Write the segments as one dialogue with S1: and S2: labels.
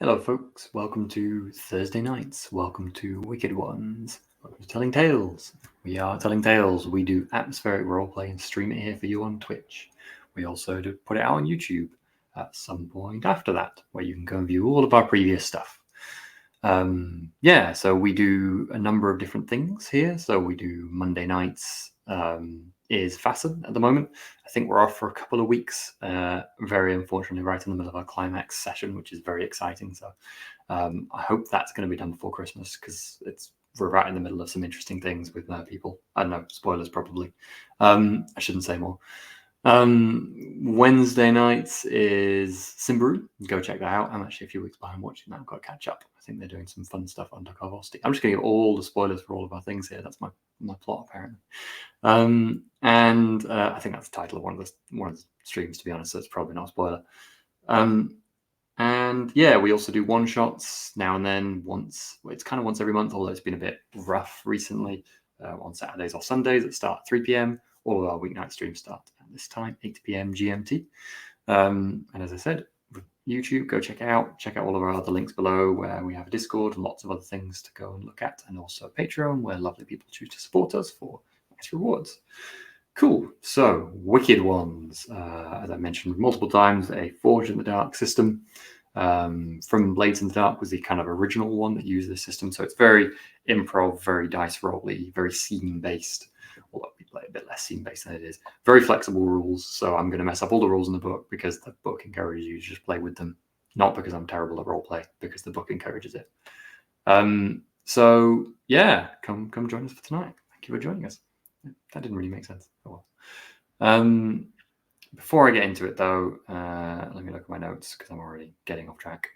S1: Hello, folks. Welcome to Thursday nights. Welcome to Wicked Ones. Welcome to Telling Tales. We are Telling Tales. We do atmospheric roleplay and stream it here for you on Twitch. We also do put it out on YouTube at some point after that, where you can go and view all of our previous stuff. So we do a number of different things here. So we do Monday nights is Fasten at the moment. I think we're off for a couple of weeks, very unfortunately, right in the middle of our climax session, which is very exciting. So I hope that's going to be done before Christmas, because we're right in the middle of some interesting things with people. I don't know, spoilers probably. I shouldn't say more. Wednesday nights is Simbaru. Go check that out. I'm actually a few weeks behind watching that. I've got to catch up. I think they're doing some fun stuff under Carvosity. I'm just going to give all the spoilers for all of our things here. That's my plot, apparently. I think that's the title of one of the streams, to be honest, so it's probably not a spoiler. We also do one shots now and then. It's kind of once every month, although it's been a bit rough recently. On Saturdays or Sundays that start at 3 p.m. All of our weeknight streams start at this time, 8 p.m. GMT. And as I said, YouTube, go check out all of our other links below, where we have a Discord and lots of other things to go and look at, and also Patreon, where lovely people choose to support us for nice rewards. Cool. So, Wicked Ones, as I mentioned multiple times, a Forged in the Dark system. From Blades in the Dark was the kind of original one that used this system. So it's very improv, very dice roll-y, very scene-based. Although we play a bit less scene-based than it is. Very flexible rules. So I'm going to mess up all the rules in the book because the book encourages you to just play with them. Not because I'm terrible at roleplay, because the book encourages it. Come join us for tonight. Thank you for joining us. That didn't really make sense. Oh well. Before I get into it, though, let me look at my notes because I'm already getting off track.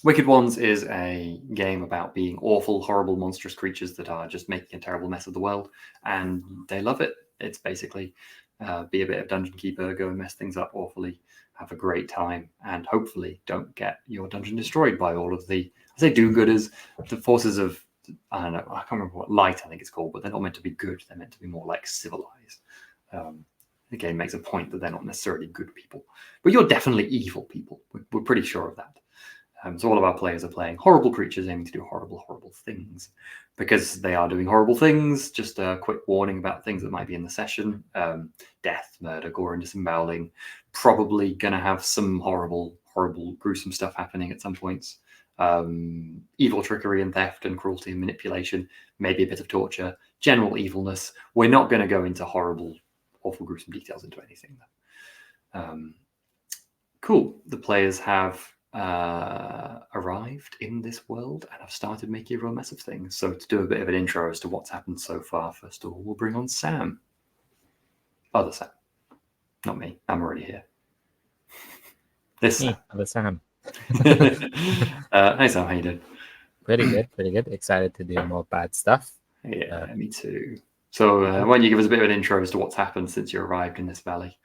S1: Wicked Ones is a game about being awful, horrible, monstrous creatures that are just making a terrible mess of the world, and they love it. It's basically be a bit of dungeon keeper, go and mess things up awfully, have a great time, and hopefully don't get your dungeon destroyed by all of the, I say do-gooders, the forces of, I don't know, I can't remember what, light I think it's called, but they're not meant to be good. They're meant to be more like civilized. The game makes a point that they're not necessarily good people, but you're definitely evil people. We're pretty sure of that. So all of our players are playing horrible creatures aiming to do horrible, horrible things. Because they are doing horrible things, just a quick warning about things that might be in the session. Death, murder, gore, and disemboweling. Probably going to have some horrible, horrible, gruesome stuff happening at some points. Evil trickery and theft and cruelty and manipulation. Maybe a bit of torture. General evilness. We're not going to go into horrible, awful, gruesome details into anything, though. Cool. The players have arrived in this world and have started making a real mess of things. So to do a bit of an intro as to what's happened so far, first of all, we'll bring on Sam. Other Sam. Not me. I'm already here. This
S2: Sam. Other Sam.
S1: Hey Sam, how you doing?
S2: Pretty good. Excited to do more bad stuff.
S1: Yeah, me too. So why don't you give us a bit of an intro as to what's happened since you arrived in this valley?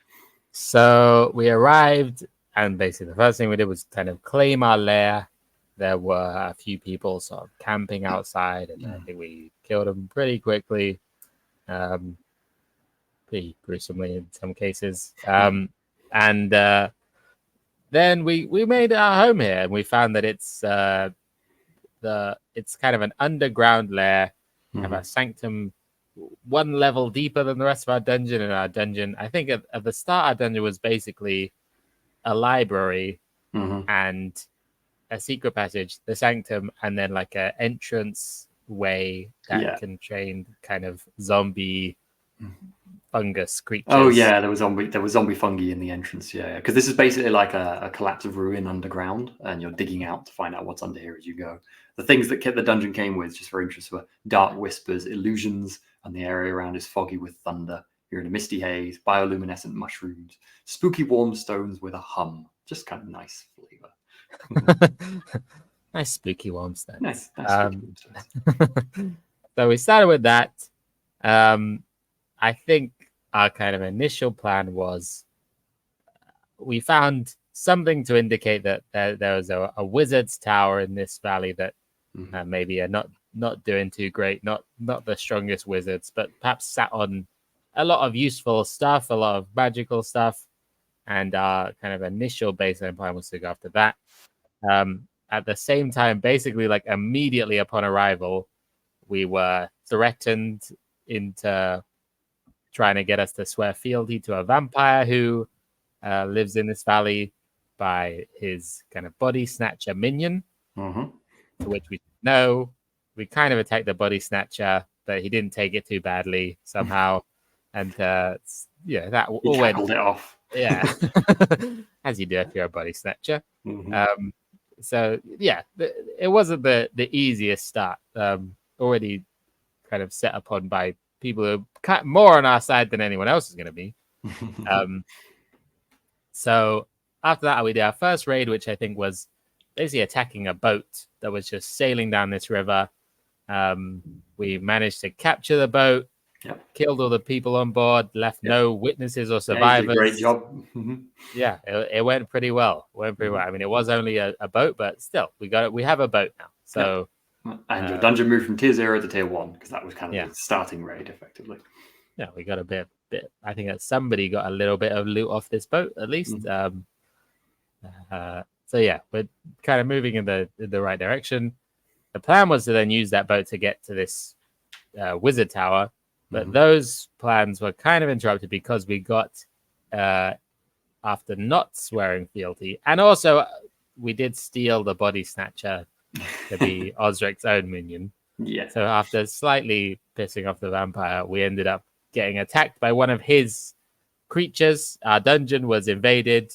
S2: So we arrived, and basically the first thing we did was kind of claim our lair. There were a few people sort of camping outside, and I think we killed them pretty quickly, pretty gruesomely in some cases. And then we made our home here, and we found that it's kind of an underground lair. We have a sanctum one level deeper than the rest of our dungeon, and our dungeon, I think at the start, our dungeon was basically a library and a secret passage, the sanctum, and then like an entrance way that contained kind of zombie fungus creatures.
S1: Oh yeah, there was zombie fungi in the entrance. Yeah, because this is basically like a collapse of ruin underground, and you're digging out to find out what's under here as you go. The things that the dungeon came with, just for interest, were dark whispers, illusions, and the area around is foggy with thunder. You're in a misty haze, bioluminescent mushrooms, spooky warm stones with a hum. Just kind of nice flavor.
S2: Nice spooky warm stones.
S1: Nice spooky warm stones.
S2: So we started with that. I think our kind of initial plan was we found something to indicate that there was a wizard's tower in this valley that maybe are not doing too great, not the strongest wizards, but perhaps sat on a lot of useful stuff, a lot of magical stuff, and our kind of initial baseline plan was to go after that. at the same time, basically, like immediately upon arrival, we were threatened into trying to get us to swear fealty to a vampire who lives in this valley by his kind of body snatcher minion, to which we know we kind of attacked the body snatcher, but he didn't take it too badly somehow. And that all went
S1: it off.
S2: Yeah, as you do if you're a body snatcher. So yeah, it wasn't the easiest start. Already kind of set upon by people who are more on our side than anyone else is going to be. So after that, we did our first raid, which I think was basically attacking a boat that was just sailing down this river. We managed to capture the boat, killed all the people on board, left no witnesses or survivors.
S1: Great job.
S2: Yeah, it went pretty well. I mean, it was only a boat, but still, we have a boat now. So,
S1: and your dungeon moved from tier 0 to tier 1 because that was kind of the starting raid, effectively.
S2: Yeah, we got a bit. I think that somebody got a little bit of loot off this boat, at least. So yeah, we're kind of moving in the right direction. The plan was to then use that boat to get to this wizard tower, but those plans were kind of interrupted because we got, after not swearing fealty, and also we did steal the body snatcher to be Osric's own minion.
S1: Yeah.
S2: So after slightly pissing off the vampire, we ended up getting attacked by one of his creatures. Our dungeon was invaded.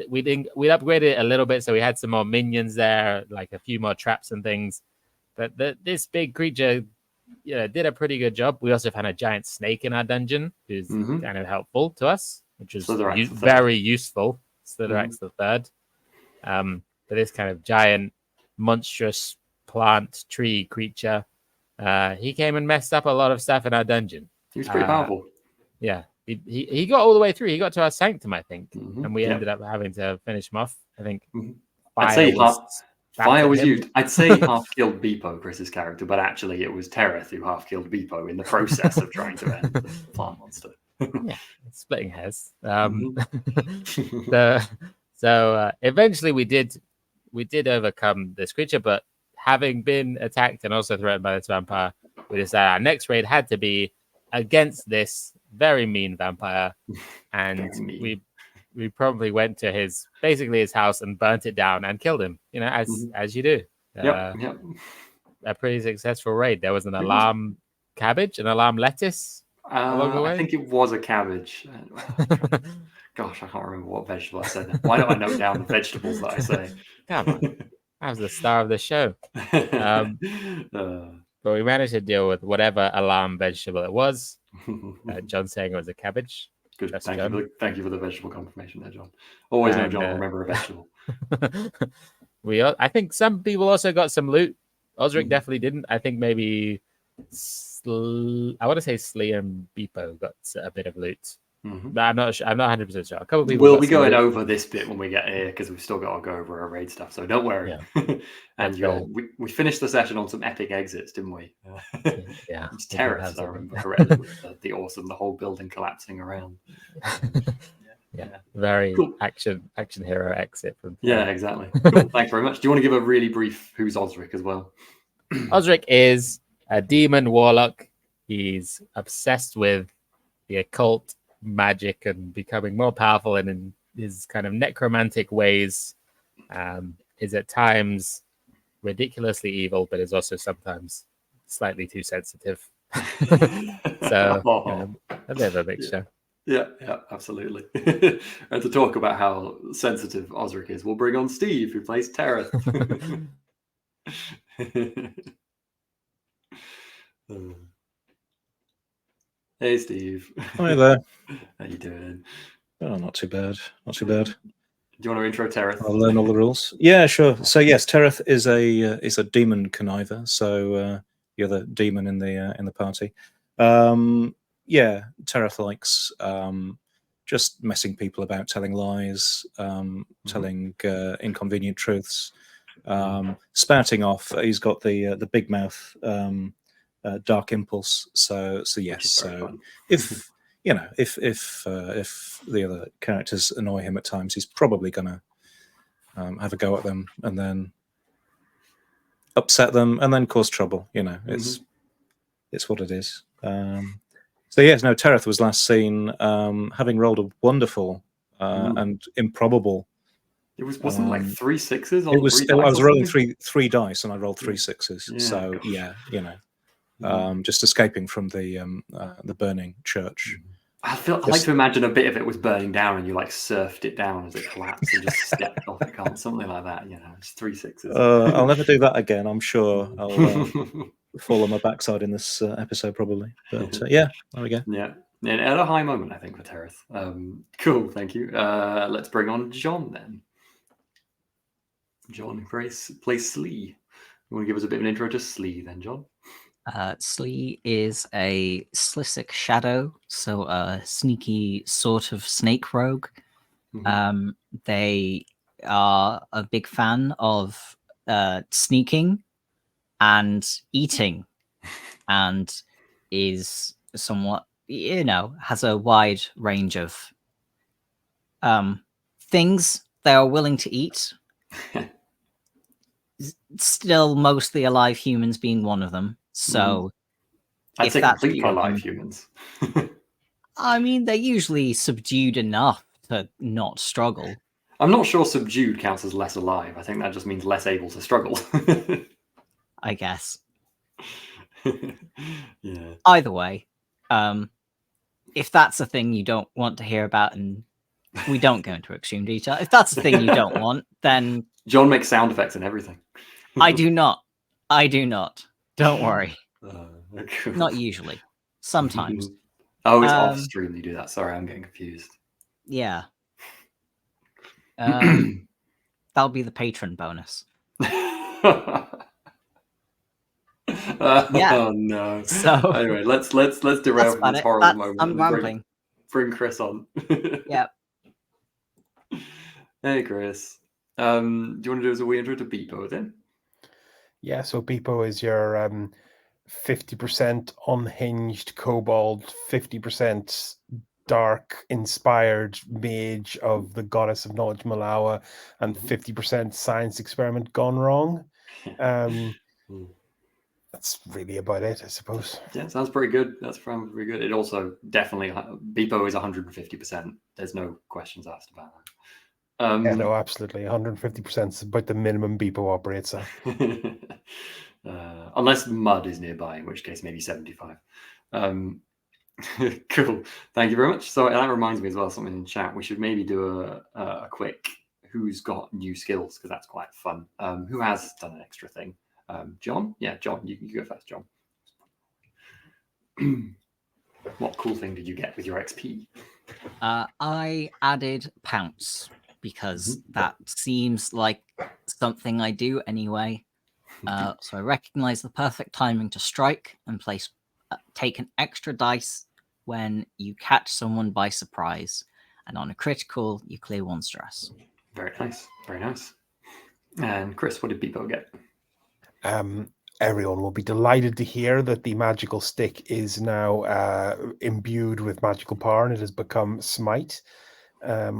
S2: We upgraded it a little bit, so we had some more minions there, like a few more traps and things. But this big creature, did a pretty good job. We also found a giant snake in our dungeon, who's kind of helpful to us, which was very useful. Slitherax the third. But this kind of giant, monstrous plant tree creature, he came and messed up a lot of stuff in our dungeon.
S1: He was pretty powerful.
S2: Yeah. He got all the way through. He got to our sanctum, I think, and we ended up having to finish him off. I think
S1: fire was used. I'd say half killed Beepo, Chris's character, but actually it was Tereth who half killed Beepo in the process of trying to end the plant monster.
S2: Yeah, splitting hairs. So eventually we did overcome this creature, but having been attacked and also threatened by this vampire, we decided our next raid had to be against this very mean vampire, and we probably went to his house and burnt it down and killed him. As you do. A pretty successful raid. There was an alarm cabbage, an alarm lettuce along the way.
S1: I think it was a cabbage. Gosh, I can't remember what vegetable I said. Why don't I note down the vegetables that I say?
S2: Come on. I was the star of the show. But we managed to deal with whatever alarm vegetable it was. John saying it was a cabbage.
S1: Good. Thank you for the vegetable confirmation there, John. Always know John will remember a vegetable.
S2: I think some people also got some loot. Osric definitely didn't. I think maybe I want to say Slee and Beepo got a bit of loot. But I'm not 100% sure. A couple of people
S1: we'll be going over this bit when we get here because we've still got to go over our raid stuff. So don't worry. Yeah. And we finished the session on some epic exits, didn't we?
S2: Yeah.
S1: It's terrorist, I remember correctly. With the awesome, the whole building collapsing around.
S2: Yeah. Very cool. action hero exit from.
S1: Yeah, exactly. Cool. Thanks very much. Do you want to give a really brief who's Osric as well?
S2: Osric is a demon warlock. He's obsessed with the occult, magic, and becoming more powerful, and in his kind of necromantic ways, is at times ridiculously evil, but is also sometimes slightly too sensitive. So a bit of a mixture.
S1: Yeah, absolutely. And to talk about how sensitive Osric is, we'll bring on Steve, who plays Tereth. Hey, Steve.
S3: Hi there.
S1: How you doing?
S3: Oh, not too bad. Not too bad.
S1: Do you want to intro Tereth?
S3: I'll learn all the rules. Yeah, sure. So yes, Tereth is a demon conniver. So you're the demon in the party. Yeah, Tereth likes just messing people about, telling lies, telling inconvenient truths, spouting off. He's got the big mouth. Dark impulse. So yes. So if the other characters annoy him at times, he's probably gonna have a go at them and then upset them, and then cause trouble. You know, it's what it is. So yes, no, Tereth was last seen having rolled a wonderful and improbable.
S1: It wasn't like 3 6s on
S3: It was.
S1: 3 dice
S3: I was
S1: or
S3: rolling
S1: something?
S3: three dice, and I rolled 3 6s.
S1: Yeah,
S3: So
S1: gosh.
S3: yeah, you know, just escaping from the burning church.
S1: I like to imagine a bit of it was burning down, and you like surfed it down as it collapsed and just stepped off it. Something like that, you know, just 3 6s.
S3: I'll never do that again. I'm sure I'll fall on my backside in this episode probably. But yeah, there we go.
S1: Yeah, and at a high moment, I think, for Tereth. Cool, thank you. Let's bring on John then. John plays Slee. You want to give us a bit of an intro to Slee then, John?
S4: Slee is a Slissic shadow, so a sneaky sort of snake rogue. They are a big fan of sneaking and eating, and is somewhat, you know, has a wide range of things they are willing to eat. Still mostly alive humans being one of them. So
S1: I'd
S4: if
S1: say
S4: that's
S1: completely
S4: what you want
S1: alive
S4: them-
S1: humans.
S4: I mean, they're usually subdued enough to not struggle.
S1: I'm not sure subdued counts as less alive. I think that just means less able to struggle.
S4: I guess.
S1: Yeah.
S4: Either way, if that's a thing you don't want to hear about, and we don't go into extreme detail, if that's a thing you don't want, then
S1: John makes sound effects and everything.
S4: I do not. Don't worry.
S1: Cool.
S4: Not usually. Sometimes.
S1: Oh, it's off stream you do that. Sorry, I'm getting confused.
S4: Yeah. That'll be the patron bonus.
S1: Oh no.
S4: So
S1: anyway, let's derail from this horrible moment.
S4: I'm rambling.
S1: Bring Chris on.
S4: Yep.
S1: Hey Chris. Do you want to do as a wee intro to Beepo then?
S5: Yeah, so Beepo is your 50% unhinged kobold, 50% dark inspired mage of the goddess of knowledge Malawa, and 50% science experiment gone wrong. That's really about it, I suppose.
S1: Yeah, sounds pretty good. That's pretty good. It also definitely Beepo is 150%. There's no questions asked about that.
S5: Yeah, no, absolutely. 150% is about the minimum Beepo operates at.
S1: Unless mud is nearby, in which case maybe 75. Cool. Thank you very much. So that reminds me as well, something in chat. We should maybe do a quick who's got new skills, because that's quite fun. Who has done an extra thing? John? Yeah, John, you go first, John. What cool thing did you get with your XP?
S4: I added Pounce, because that seems like something I do anyway. So I recognize the perfect timing to strike and take an extra dice when you catch someone by surprise. And on a critical, you clear 1 stress.
S1: Very nice. Very nice. And Chris, what did Beepo get?
S5: Everyone will be delighted to hear that the magical stick is now imbued with magical power, and it has become Smite,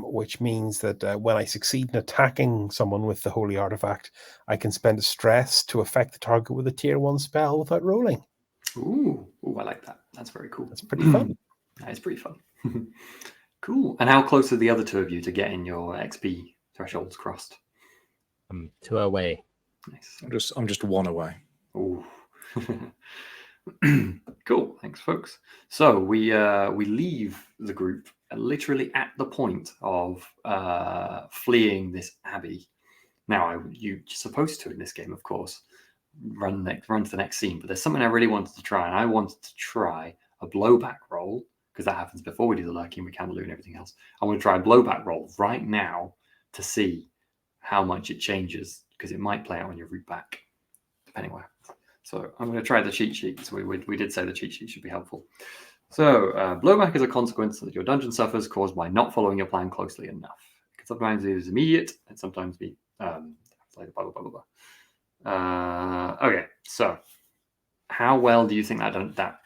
S5: which means that when I succeed in attacking someone with the holy artifact, I can spend a stress to affect the target with a tier 1 spell without rolling.
S1: Ooh, I like that. That's very cool.
S5: That's pretty fun.
S1: That is pretty fun. Cool. And how close are the other two of you to getting your XP thresholds crossed?
S2: I'm 2 away.
S1: Nice.
S3: I'm just 1 away.
S1: Ooh. Cool. Thanks, folks. So we leave the group literally at the point of fleeing this abbey. Now, you're supposed to in this game, of course, run to the next scene. But there's something I really wanted to try, and I wanted to try a blowback roll, because that happens before we do the lurking, we can't loot and everything else. I want to try a blowback roll right now to see how much it changes, because it might play out on your route back, depending where. So I'm going to try the cheat sheet. So we did say the cheat sheet should be helpful. So blowback is a consequence that your dungeon suffers caused by not following your plan closely enough. It can sometimes be immediate and sometimes be blah, blah, blah, blah, blah. Okay, so how well do you think that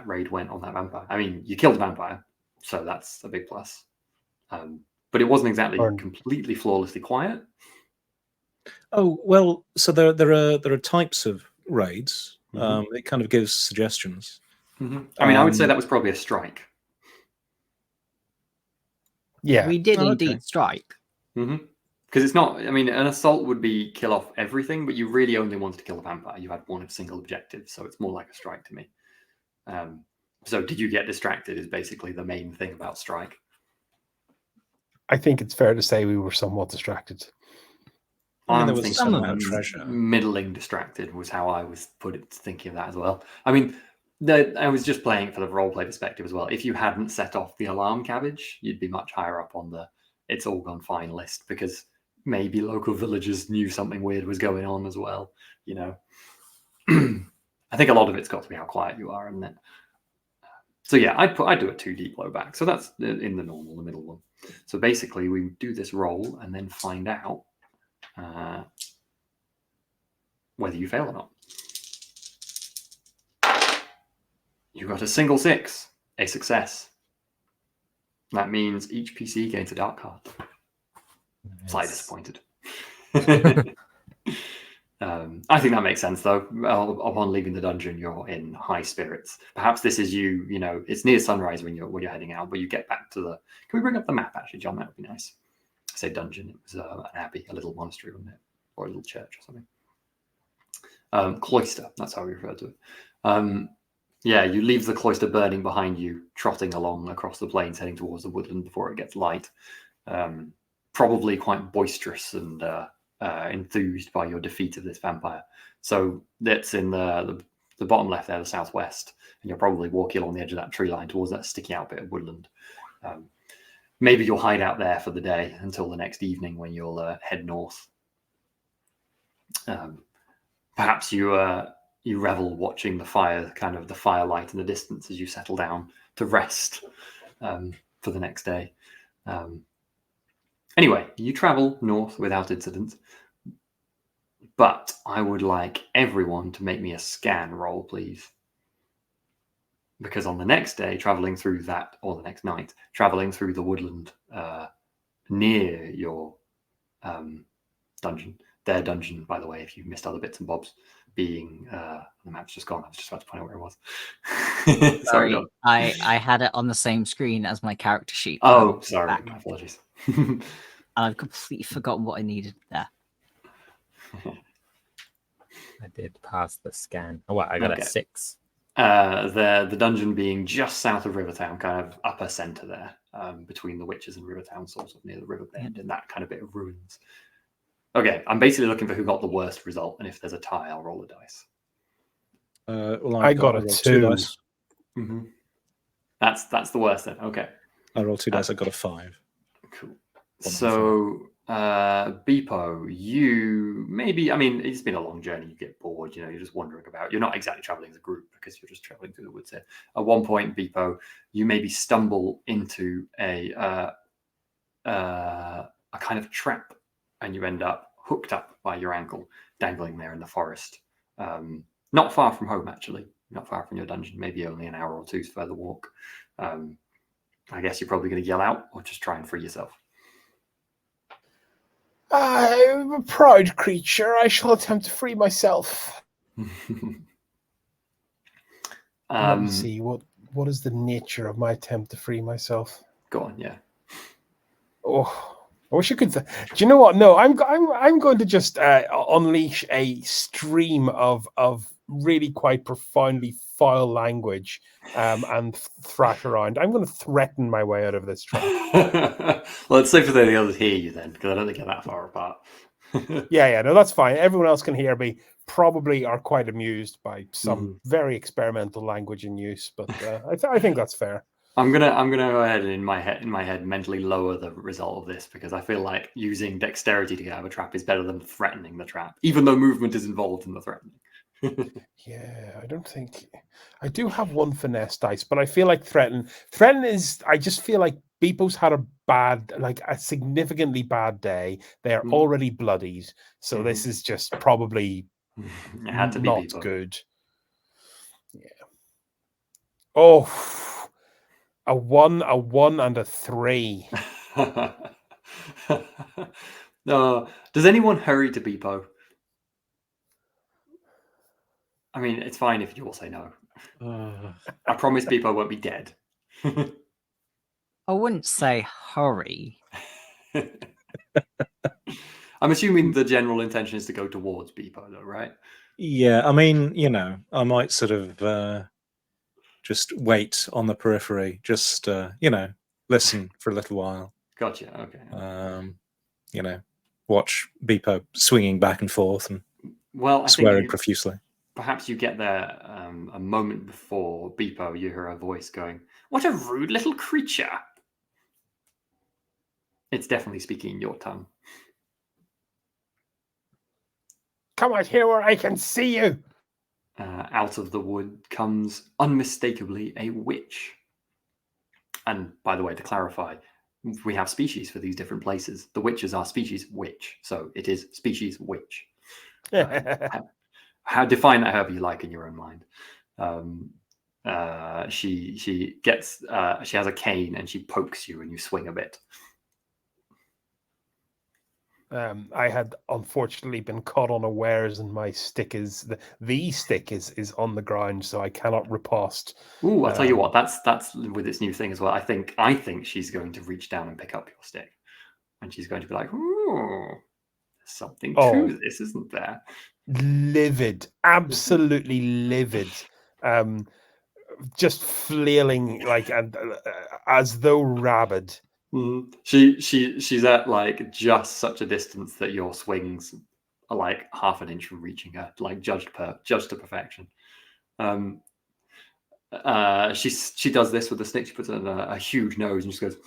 S1: raid went on that vampire? I mean, you killed a vampire, so that's a big plus. But it wasn't exactly completely flawlessly quiet.
S3: Oh well, so there are types of raids.
S1: Mhm.
S3: It kind of gives suggestions.
S1: I mean, I would say
S3: Um,
S1: that was probably a strike.
S5: Yeah.
S4: We did
S3: Oh,
S4: indeed
S3: okay.
S4: strike.
S1: Because it's not. I mean, an assault would be kill off everything, but you really only wanted to kill a vampire. You had one single objective, so it's more like a strike to me. So did you get distracted? Is basically the main thing about strike.
S5: I think it's fair to say we were somewhat distracted.
S3: I mean,
S1: I'm
S3: there was a
S1: thinking
S3: certain amount of treasure.
S1: middling distracted was how I was thinking of that as well. I mean, I was just playing it for the roleplay perspective as well. If you hadn't set off the alarm cabbage, you'd be much higher up on the "it's all gone fine" list, because maybe local villagers knew something weird was going on as well. You know, I think a lot of it's got to be how quiet you are, and then. So yeah, I do a 2D blowback. So that's in the middle one. So basically, we do this roll and then find out whether you fail or not. You got a single 6, a success. That means each PC gains a dark card. Slightly disappointed. I think that makes sense, though. Upon leaving the dungeon, you're in high spirits. Perhaps this is you. You know, it's near sunrise when you're heading out, but you get back to the. Can we bring up the map, actually, John? That would be nice. I say dungeon. It was an abbey, a little monastery, wasn't it, or a little church or something. Cloister. That's how we refer to it. Yeah, you leave the cloister burning behind you, trotting along across the plains, heading towards the woodland before it gets light. Probably quite boisterous and enthused by your defeat of this vampire. So that's in the bottom left there, the southwest, and you're probably walking along the edge of that tree line towards that sticking out bit of woodland. Maybe you'll hide out there for the day until the next evening when you'll head north. Perhaps you revel watching the fire, kind of the firelight in the distance as you settle down to rest for the next day. Anyway, you travel north without incident, but I would like everyone to make me a scan roll, please. Because on the next day, traveling through that, or the next night, traveling through the woodland near your dungeon, their dungeon, by the way, if you've missed other bits and bobs, being the map's just gone. I was just about to point out where it was. Sorry, John.
S4: I had it on the same screen as my character sheet.
S1: Oh, sorry, my apologies.
S4: And I've completely forgotten what I needed there.
S2: I did pass the scan. Oh, what? I got a 6.
S1: The dungeon being just south of Rivertown, kind of upper centre there, between the Witches and Rivertown, sort of near the river bend, and that kind of bit of ruins. Okay, I'm basically looking for who got the worst result, and if there's a tie, I'll roll a dice.
S3: Well,
S5: I got a 2
S3: dice.
S1: Mm-hmm. That's the worst then. Okay.
S3: I rolled 2 dice. I got a 5.
S1: Cool. So, Beepo, you maybe, I mean, it's been a long journey. You get bored, you know, you're just wandering about. You're not exactly traveling as a group because you're just traveling through the woods here. At one point, Beepo, you maybe stumble into a kind of trap, and you end up hooked up by your ankle, dangling there in the forest. Not far from home, actually. Not far from your dungeon, maybe only an hour or two's further walk. I guess you're probably going to yell out or just try and free yourself.
S5: I'm a proud creature. I shall attempt to free myself. Let me see. What is the nature of my attempt to free myself?
S1: Go on, yeah.
S5: Oh, I wish I could. Do you know what? No, I'm going to just unleash a stream of really quite profoundly foul language and thrash around. I'm going to threaten my way out of this trap.
S1: Well, it's safe for the others hear you then, because I don't think you're that far apart.
S5: Yeah, no, that's fine. Everyone else can hear me. Probably are quite amused by some very experimental language in use, but I think that's fair.
S1: I'm gonna go ahead and in my head mentally lower the result of this, because I feel like using dexterity to get out of a trap is better than threatening the trap, even though movement is involved in the threatening.
S5: Yeah, I don't think I do have one finesse dice, but I feel like threaten is. I just feel like Beepo's had a significantly bad day. They are already bloodied, so this is just probably
S1: it had to be
S5: not
S1: Beepo.
S5: good. Yeah. Oh, a 1, and a 3.
S1: Does anyone hurry to Beepo? I mean, it's fine if you all say no. I promise Beepo won't be dead.
S4: I wouldn't say hurry.
S1: I'm assuming the general intention is to go towards Beepo, though, right?
S3: Yeah, I mean, I might sort of just wait on the periphery, just listen for a little while.
S1: Gotcha. Okay.
S3: Watch Beepo swinging back and forth and
S1: I
S3: swearing
S1: think
S3: profusely.
S1: perhaps you get there a moment before Beepo. You hear a voice going, "What a rude little creature!" It's definitely speaking your tongue.
S5: Come out here where I can see you.
S1: Out of the wood comes unmistakably a witch. And by the way, to clarify, we have species for these different places. The witches are species witch, so it is species witch. How define that however you like in your own mind. She has a cane and she pokes you and you swing a bit.
S5: I had unfortunately been caught unawares, and my stick is the stick is on the ground, so I cannot riposte.
S1: Ooh, I'll tell you what. That's with this new thing as well. I think she's going to reach down and pick up your stick, and she's going to be like, "Ooh, there's something to this, isn't there?"
S5: Livid, absolutely livid, just flailing like and as though rabid.
S1: Mm-hmm. She's at like just such a distance that your swings are like half an inch from reaching her, like judged to perfection. She does this with the stick. She puts it on a huge nose and just goes,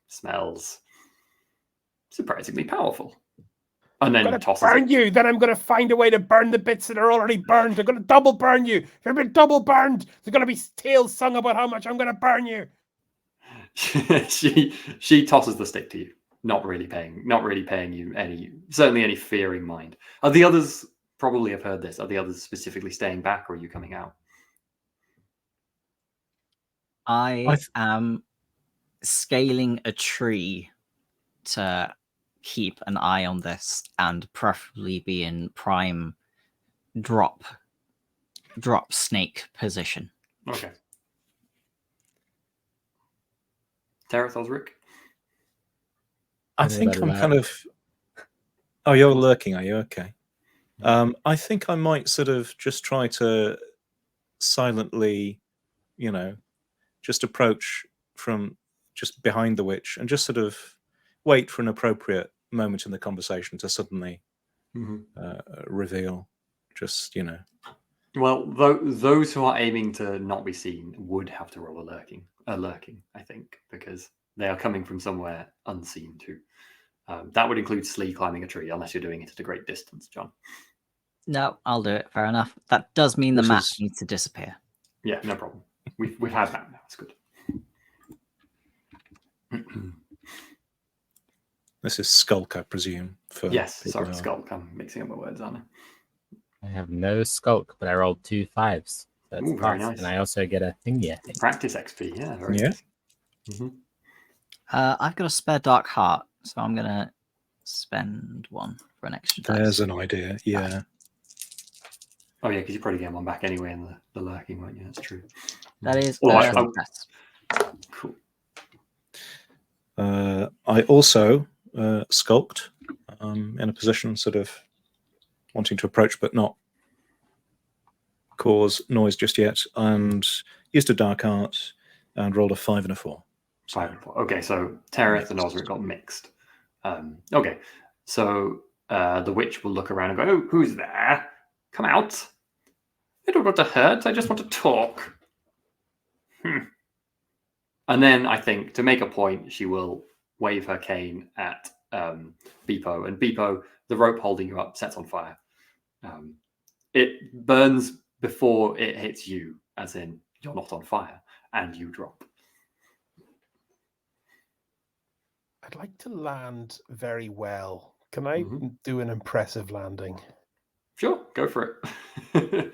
S1: smells surprisingly powerful. And then
S5: I'm going to
S1: tosses
S5: burn
S1: it.
S5: you. Then I'm going to find a way to burn the bits that are already burned. I'm going to double burn you. If you've been double burned, there's going to be tales sung about how much I'm going to burn you.
S1: She tosses the stick to you, not really paying you any fearing mind. Are the others probably have heard this? Are the others specifically staying back, or are you coming out?
S4: I am scaling a tree to keep an eye on this and preferably be in prime drop snake position.
S1: Okay. Tareth Osric?
S3: I think I'm kind of... Oh, you're lurking, are you? Okay. I think I might sort of just try to silently, just approach from just behind the witch and just sort of wait for an appropriate moment in the conversation to suddenly reveal. Just,
S1: Well, those who are aiming to not be seen would have to roll a lurking, I think, because they are coming from somewhere unseen too. That would include Slee climbing a tree, unless you're doing it at a great distance, John.
S4: No, I'll do it. Fair enough. That does mean the map needs to disappear.
S1: Yeah, no problem. We've had that now. It's good.
S3: This is Skulk, I presume.
S1: Yes, sorry, Skulk. I'm mixing up my words, aren't I?
S2: I have no Skulk, but I rolled 2 5s. So that's
S1: very nice.
S2: And I also get a thingy, I think.
S1: Practice XP, yeah. Very nice. Mm-hmm.
S4: I've got a spare Dark Heart, so I'm going to spend one for an extra dice.
S3: There's an idea, yeah.
S1: Oh, yeah, because you probably get one back anyway in the lurking, won't you? That's true.
S4: That is
S1: cool.
S3: I also skulked in a position sort of wanting to approach but not cause noise just yet, and used a Dark Art and rolled a 5 and a 4.
S1: 5 and 4. Okay, so Tareth and Osric got mixed. Okay, so the witch will look around and go, "Oh, who's there? Come out. I don't want to hurt. I just want to talk." And then I think to make a point, she will wave her cane at Beepo, and Beepo, the rope holding you up, sets on fire. It burns before it hits you, as in you're not on fire, and you drop.
S5: I'd like to land very well. Can I do an impressive landing?
S1: Sure, go for it.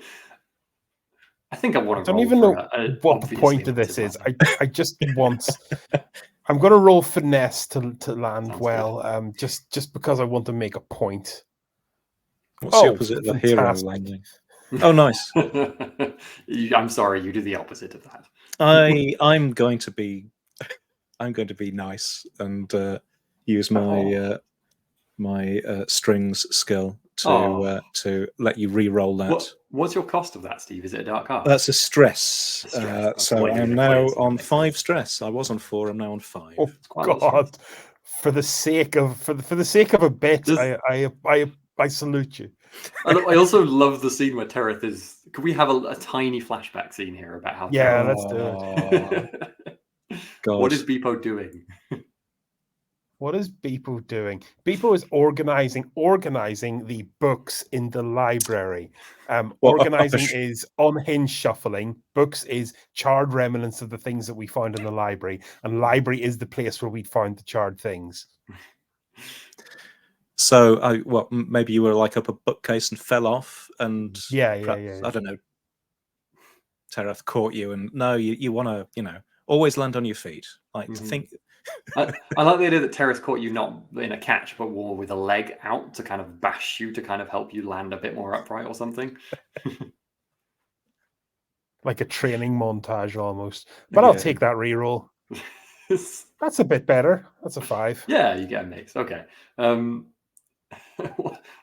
S1: I think I want to.
S5: I don't even know what the point of this is. I just want I'm going to roll finesse to land
S1: Sounds
S5: well, just because I want to make a point.
S3: What's the
S5: Oh,
S3: opposite of a hero
S5: fantastic.
S3: landing? Oh, nice.
S1: I'm sorry, you do the opposite of that.
S3: I'm going to be nice and use my my strings skill to let you re-roll that.
S1: What's your cost of that, Steve? Is it a dark card?
S3: That's a stress.
S1: A stress. That's
S3: So
S1: why you're
S3: I'm
S1: gonna
S3: now
S1: quit, so that
S3: on
S1: makes
S3: 5
S1: sense.
S3: stress. I was on 4. I'm now on 5.
S5: Oh
S1: quite a lot of
S5: God! For the sake of a bit,
S1: Does-
S5: I salute you.
S1: I also love the scene where Tereth is. Could we have a tiny flashback scene here about how?
S5: Yeah,
S1: Tereth...
S5: let's do it.
S3: God.
S1: What is Beepo doing?
S5: What is Beepo doing? Beepo is organizing the books in the library. Organizing is unhinged shuffling. Books is charred remnants of the things that we found in the library. And library is the place where we found the charred things.
S3: So, maybe you were like up a bookcase and fell off, and
S5: Yeah.
S3: I don't know. Tereth caught you, and no, you want to, always land on your feet. Like think.
S1: I like the idea that Tereth caught you not in a catch, but more with a leg out to kind of bash you to kind of help you land a bit more upright or something.
S5: Like a training montage almost. But I'll take that reroll. That's a bit better. That's a 5.
S1: Yeah, you get a mix. Okay.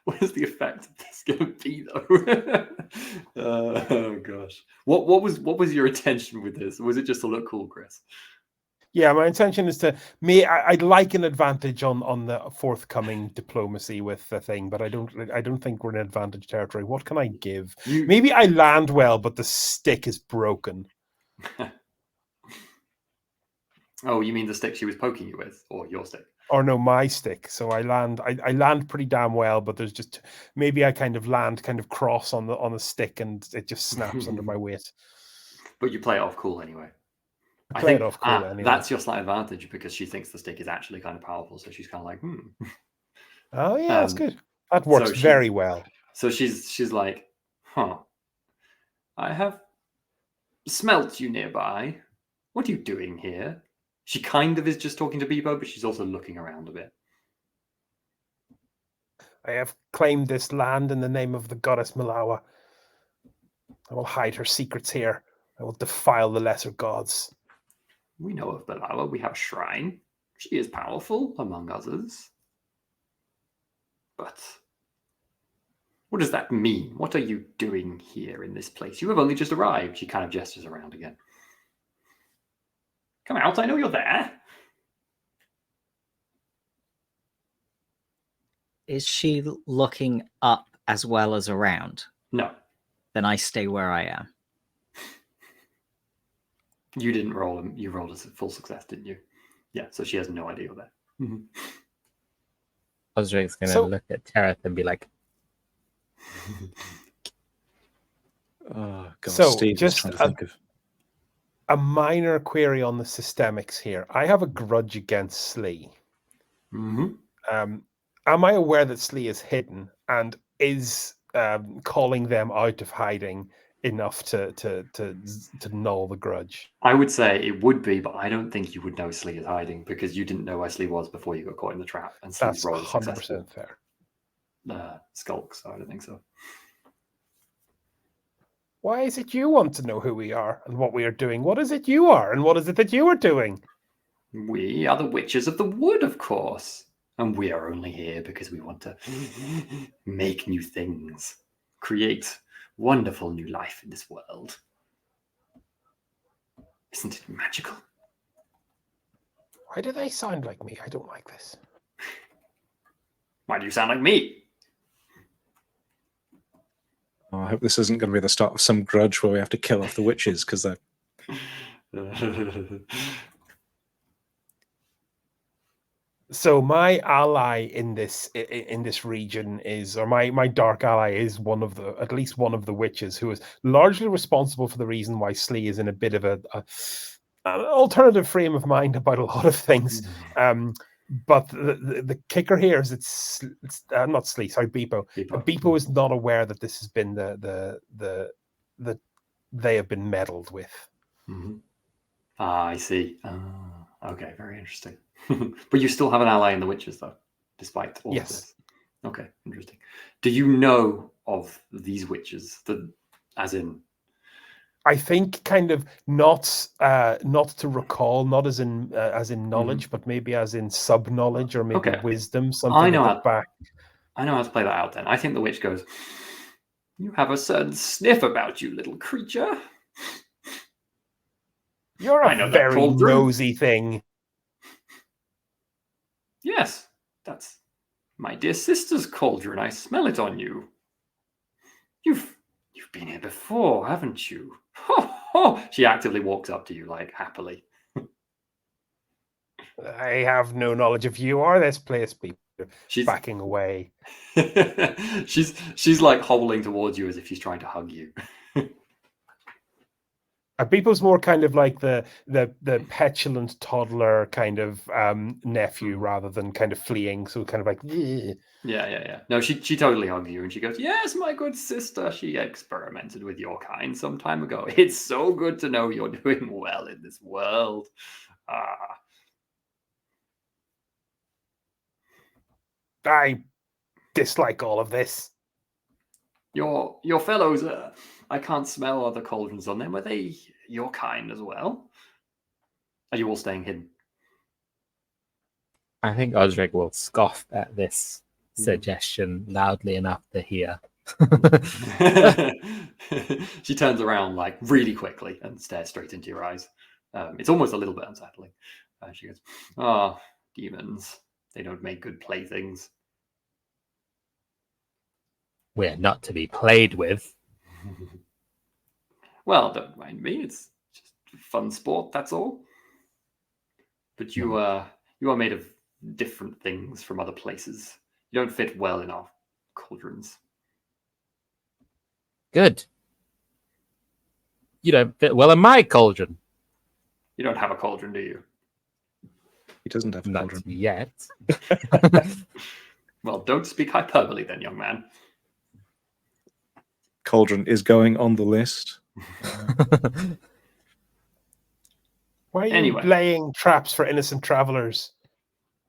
S1: What is the effect of this going to be, though? Oh gosh. What was your intention with this? Was it just to look cool, Chris?
S5: Yeah, my intention is I'd like an advantage on the forthcoming diplomacy with the thing, but I don't think we're in advantage territory. What can I give? Maybe I land well, but the stick is broken.
S1: Oh, you mean the stick she was poking you with, or your stick?
S5: Or no, my stick. So I land pretty damn well, but there's just maybe I kind of land cross on the stick and it just snaps under my weight.
S1: But you play it off cool anyway.
S5: I play it off cool anyway.
S1: That's your slight advantage because she thinks the stick is actually kind of powerful, so she's kind of like,
S5: Oh yeah, that's good. That works very well.
S1: So she's like, I have smelt you nearby. What are you doing here? She kind of is just talking to Beepo, but she's also looking around a bit.
S5: I have claimed this land in the name of the goddess Malawa. I will hide her secrets here. I will defile the lesser gods.
S1: We know of Malawa. We have a shrine. She is powerful, among others. But what does that mean? What are you doing here in this place? You have only just arrived. She kind of gestures around again. Come out, I know you're there.
S4: Is she looking up as well as around?
S1: No.
S4: Then I stay where I am.
S1: You didn't roll them. You rolled a full success, didn't you? Yeah, so she has no idea you're there. Mm-hmm.
S2: Osric's going to look at Tereth and be like...
S3: Oh, God,
S5: so
S3: Steve
S5: just
S3: trying to think of...
S5: a minor query on the systemics here. I have a grudge against Slee.
S1: Mm-hmm.
S5: Am I aware that Slee is hidden and is calling them out of hiding enough to null the grudge?
S1: I would say it would be, but I don't think you would know Slee is hiding because you didn't know where Slee was before you got caught in the trap. And Slee's
S5: That's
S1: role is
S5: 100% fair.
S1: Skulk, so I don't think so.
S5: Why is it you want to know who we are and what we are doing? What is it you are and what is it that you are doing?
S1: We are the Witches of the Wood, of course. And we are only here because we want to make new things, create wonderful new life in this world. Isn't it magical?
S5: Why do they sound like me? I don't like this.
S1: Why do you sound like me?
S3: Oh, I hope this isn't going to be the start of some grudge where we have to kill off the witches because they're...
S5: So my ally in this region is, or my dark ally is at least one of the witches who is largely responsible for the reason why Slee is in a bit of an alternative frame of mind about a lot of things. But the kicker here is it's not Slee, sorry, Beepo. Beepo is not aware that this has been the they have been meddled with.
S1: Mm-hmm. I see. Okay, very interesting. But you still have an ally in the witches, though, despite all of this. Okay, interesting. Do you know of these witches? As in,
S5: I think kind of not to recall, not as in knowledge, but maybe as in sub knowledge or maybe
S1: Okay.
S5: wisdom, something at the back.
S1: I know how to play that out. Then I think the witch goes, "You have a certain sniff about you, little creature.
S5: You're
S1: I know
S5: a
S1: that
S5: very
S1: cauldron."
S5: nosy thing.
S1: Yes, that's my dear sister's cauldron. I smell it on you. You've been here before, haven't you? Ho, ho. She actively walks up to you, like, happily.
S5: I have no knowledge of you or this place, people.
S1: She's
S5: Backing away.
S1: she's like hobbling towards you as if she's trying to hug you.
S5: People's more kind of like the petulant toddler kind of nephew rather than kind of fleeing. So kind of like, "Ugh."
S1: Yeah. No, she totally hugs you and she goes, "Yes, my good sister. She experimented with your kind some time ago. It's so good to know you're doing well in this world."
S5: I dislike all of this.
S1: Your fellows, I can't smell other cauldrons on them. Are they your kind as well? Are you all staying hidden?
S2: I think Osric will scoff at this suggestion loudly enough to hear.
S1: She turns around like really quickly and stares straight into your eyes. It's almost a little bit unsettling. She goes, "Ah, demons. They don't make good playthings."
S2: We're not to be played with.
S1: Well, don't mind me. It's just fun sport, that's all. But you are made of different things from other places. You don't fit well in our cauldrons.
S2: Good. You don't fit well in my cauldron.
S1: You don't have a cauldron, do you?
S3: He doesn't have a
S2: Not
S3: cauldron.
S2: yet.
S1: Well, don't speak hyperbole then, young man.
S3: Cauldron is going on the list.
S5: Why are you
S1: Anyway.
S5: laying traps for innocent travelers?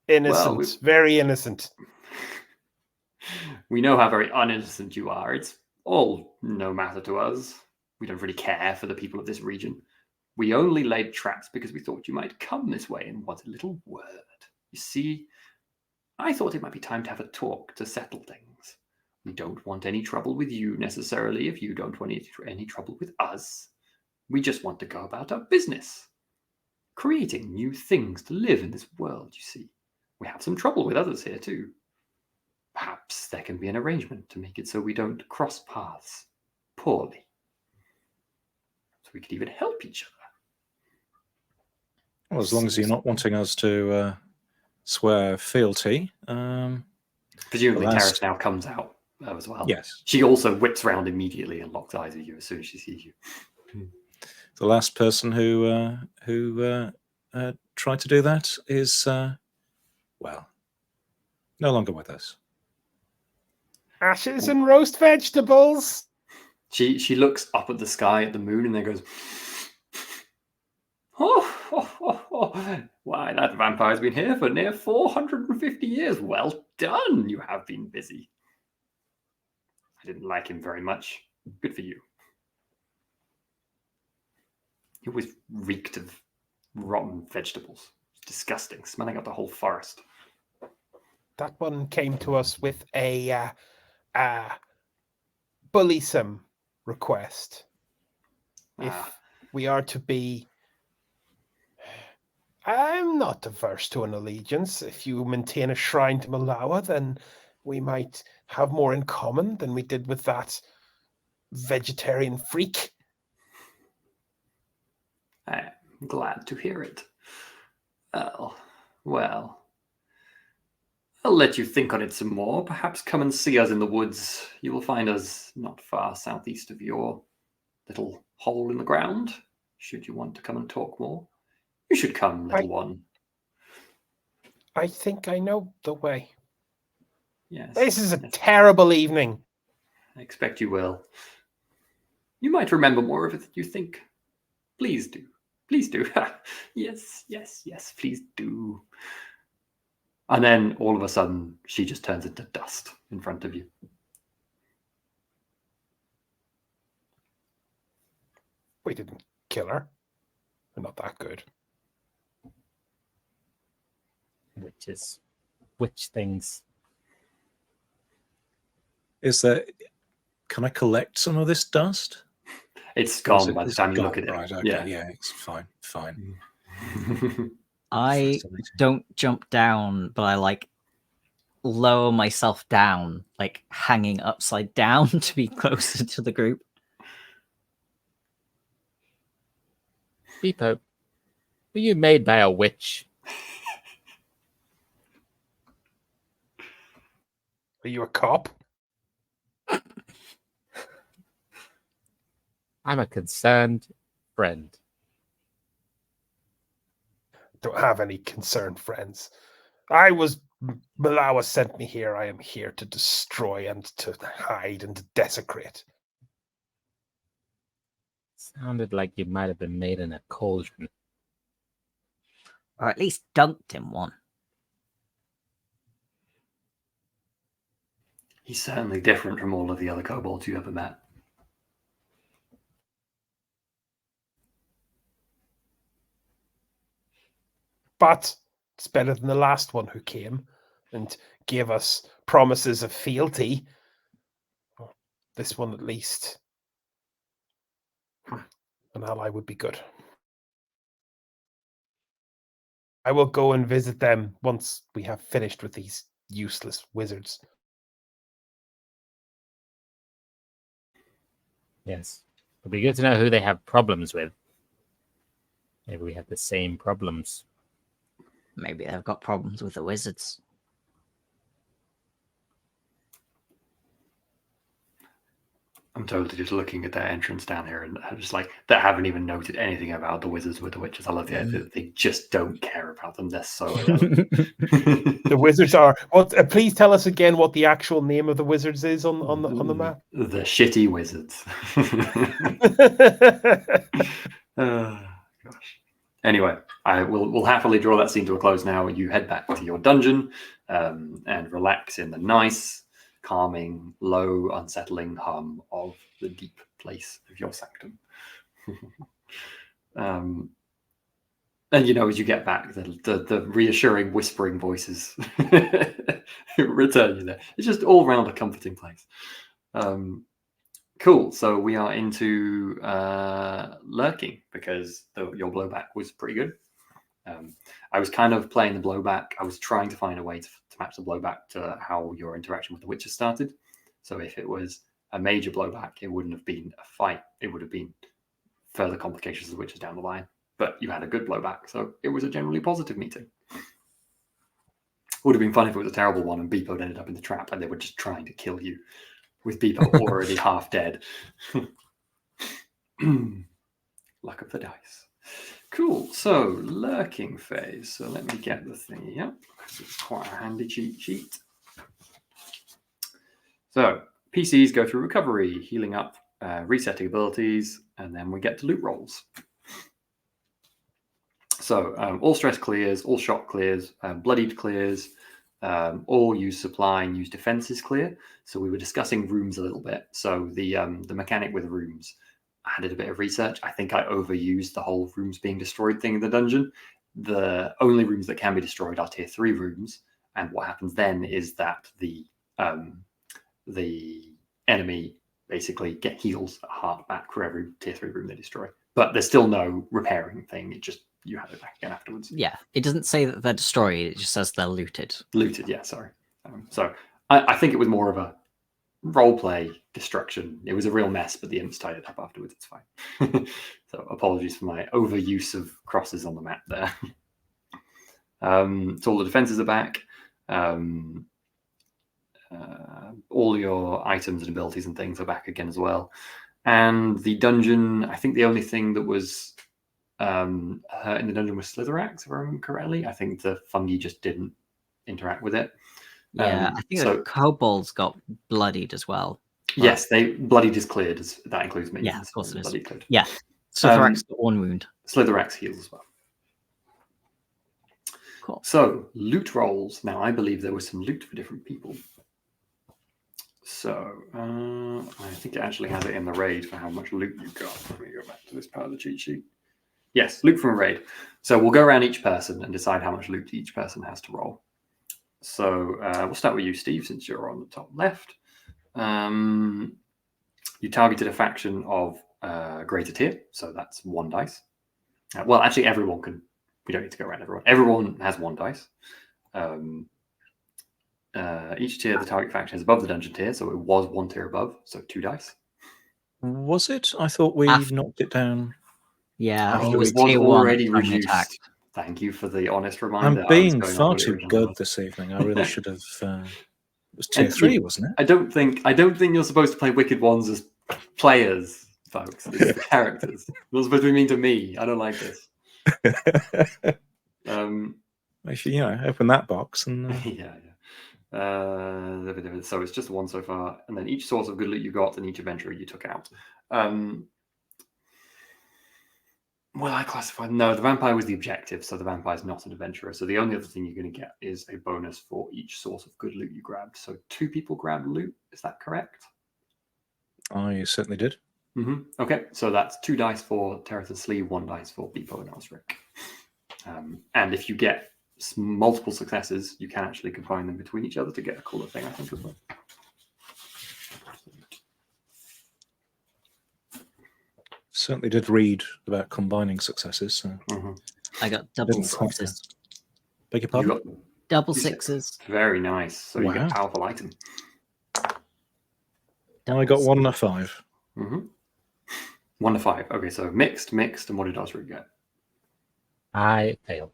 S5: Innocent,
S1: Well,
S5: very innocent.
S1: We know how very uninnocent you are. It's all no matter to us. We don't really care for the people of this region. We only laid traps because we thought you might come this way and want a little word. You see, I thought it might be time to have a talk to settle things. We don't want any trouble with you necessarily if you don't want any trouble with us. We just want to go about our business. Creating new things to live in this world, you see. We have some trouble with others here too. Perhaps there can be an arrangement to make it so we don't cross paths poorly. So we could even help each other.
S3: Well, as long as you're not wanting us to swear fealty.
S1: Presumably,
S3: last-
S1: Terrace now comes out as well.
S3: Yes.
S1: She also whips round immediately and locks eyes with you as soon as she sees you.
S3: The last person who tried to do that is, well, no longer with us.
S5: Ashes and roast vegetables.
S1: She looks up at the sky at the moon and then goes, oh. Why, that vampire's been here for near 450 years. Well done. You have been busy. I didn't like him very much. Good for you. He always reeked of rotten vegetables. Disgusting, smelling up the whole forest.
S5: That one came to us with a bullisome request. If we are to be... I'm not averse to an allegiance. If you maintain a shrine to Malawa, then we might have more in common than we did with that vegetarian freak.
S1: I'm glad to hear it. Well, I'll let you think on it some more. Perhaps come and see us in the woods. You will find us not far southeast of your little hole in the ground, should you want to come and talk more. You should come, little one.
S5: I think I know the way.
S1: Yes.
S5: This is a terrible evening.
S1: I expect you will. You might remember more of it than you think. Please do. Please do. Yes, yes, yes, please do. And then all of a sudden, she just turns into dust in front of you.
S5: We didn't kill her. We're not that good.
S2: Which things?
S3: Can I collect some of this dust?
S1: It's
S3: Or is
S1: gone
S3: it-
S1: by the
S3: is
S1: time you
S3: gone?
S1: look at it.
S3: Right, okay, yeah, it's fine.
S4: I
S3: Fascinating.
S4: don't jump down, but I like lower myself down, like hanging upside down to be closer to the group.
S2: Beepo, were you made by a witch?
S5: Are you a cop?
S2: I'm a concerned friend.
S5: Don't have any concerned friends. Malawa sent me here. I am here to destroy and to hide and to desecrate.
S2: Sounded like you might have been made in a cauldron.
S4: Or at least dunked in one.
S1: He's certainly different from all of the other kobolds you ever met.
S5: But it's better than the last one who came and gave us promises of fealty. This one, at least, an ally would be good. I will go and visit them once we have finished with these useless wizards.
S2: Yes. It'd be good to know who they have problems with. Maybe we have the same problems.
S4: Maybe they've got problems with the wizards.
S1: I'm totally just looking at that entrance down here and just like that haven't even noted anything about the wizards with the witches. I love the idea that they just don't care about them. They're so irrelevant.
S5: The wizards are. Please tell us again what the actual name of the wizards is on the map.
S1: The shitty wizards. Gosh. Anyway, we'll happily draw that scene to a close now. You head back to your dungeon and relax in the nice, calming, low, unsettling hum of the deep place of your sanctum. And as you get back, the reassuring, whispering voices return you there. It's just all around a comforting place. Cool. So we are into lurking because your blowback was pretty good. I was kind of playing the blowback. I was trying to find a way to match the blowback to how your interaction with the witches started. So if it was a major blowback, it wouldn't have been a fight. It would have been further complications of the witches down the line. But you had a good blowback, so it was a generally positive meeting. Would have been fun if it was a terrible one and Beepo ended up in the trap and they were just trying to kill you with Beepo already half dead. Luck of the dice. Cool. So lurking phase. So let me get the thing here because it's quite a handy cheat sheet. So PCs go through recovery, healing up, resetting abilities, and then we get to loot rolls. So all stress clears, all shock clears, bloodied clears, all use supply and use defenses clear. So we were discussing rooms a little bit. So the mechanic with rooms, I did a bit of research. I think I overused the whole rooms being destroyed thing in the dungeon. The only rooms that can be destroyed are tier 3 rooms. And what happens then is that the enemy basically heals a heart back for every tier 3 room they destroy. But there's still no repairing thing. It just, you have it back again afterwards.
S4: Yeah, it doesn't say that they're destroyed. It just says they're looted.
S1: Looted, yeah, sorry. So I think it was more of a roleplay destruction. It was a real mess, but the imps tied it up afterwards. It's fine. So apologies for my overuse of crosses on the map there. So all the defenses are back. All your items and abilities and things are back again as well. And the dungeon, I think the only thing that was hurt in the dungeon was Slitherax, if I remember correctly. I think the fungi just didn't interact with it.
S4: Yeah, I think the kobolds got bloodied as well.
S1: Yes, bloodied is cleared. That includes me.
S4: Yeah, of course it is.
S1: Bloodied cleared.
S4: Yeah, Slitherax got one wound.
S1: Slitherx heals as well.
S4: Cool.
S1: So, loot rolls. Now, I believe there was some loot for different people. So, I think it actually has it in the raid for how much loot you got. Let me go back to this part of the cheat sheet. Yes, loot from a raid. So, we'll go around each person and decide how much loot each person has to roll. So, we'll start with you, Steve, since you're on the top left. You targeted a faction of greater tier, so that's 1 dice. Well, actually, everyone can. We don't need to go around everyone. Everyone has 1 dice. Each tier, the target faction is above the dungeon tier, so it was 1 tier above, so 2 dice.
S3: Was it? I thought we
S4: After-
S3: knocked it down.
S4: Yeah,
S3: Oh,
S4: it was
S1: it was
S4: tier 1
S1: already
S4: at the time we
S1: reduced.
S4: attacked.
S1: Thank you for the honest reminder.
S3: I'm
S1: I was
S3: being
S1: going
S3: far
S1: off what the
S3: too
S1: original
S3: good
S1: was.
S3: this evening. I really should have. It was tier
S1: And
S3: 3,
S1: you-
S3: wasn't
S1: I don't think you're supposed to play Wicked Ones as players, folks. It's characters. You're not supposed to be mean to me. I don't like this.
S3: it?
S1: Actually,
S3: Open that box and.
S1: yeah. So it's just 1 so far, and then each source of good loot you got and each adventurer you took out. Well, I classified. No, the vampire was the objective, so the vampire is not an adventurer. So the only other thing you're going to get is a bonus for each source of good loot you grabbed. So 2 people grabbed loot. Is that correct?
S3: I certainly did.
S1: Okay, so that's 2 dice for Terrath and Sleeve, 1 dice for Beepo and Osric. And if you get multiple successes, you can actually combine them between each other to get a cooler thing, I think, as well.
S3: Certainly did read about combining successes. So.
S4: I got double
S3: Didn't quite
S4: 6s.
S3: Beg your
S1: You
S3: pardon?
S1: got
S4: Double
S1: you said-
S4: 6s.
S1: very nice. So you get
S3: Wow.
S1: a powerful item.
S3: I got 1 and a 5.
S1: 1 to 5. Okay, so mixed, and what did Osric get?
S2: I failed.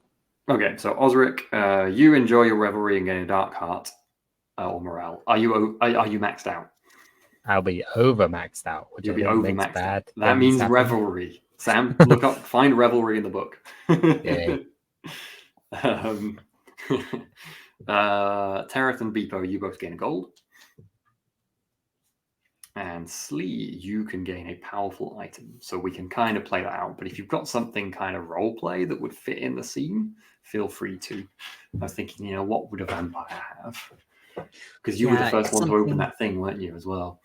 S1: Okay, so Osric, you enjoy your revelry and gain a dark heart or morale. Are you maxed out?
S2: I'll be over maxed out, which
S1: You'll
S2: I
S1: be
S2: think
S1: over
S2: makes
S1: maxed
S2: bad
S1: out. That
S2: things
S1: means
S2: happen.
S1: revelry. Sam, find revelry in the book.
S2: Yay.
S1: Terrath and Beepo, you both gain a gold. And Slee, you can gain a powerful item. So we can kind of play that out. But if you've got something kind of role play that would fit in the scene, feel free to. I was thinking, what would a vampire have? Because you were the
S4: Yeah,
S1: first one to open
S4: something-
S1: that thing, weren't you, as well?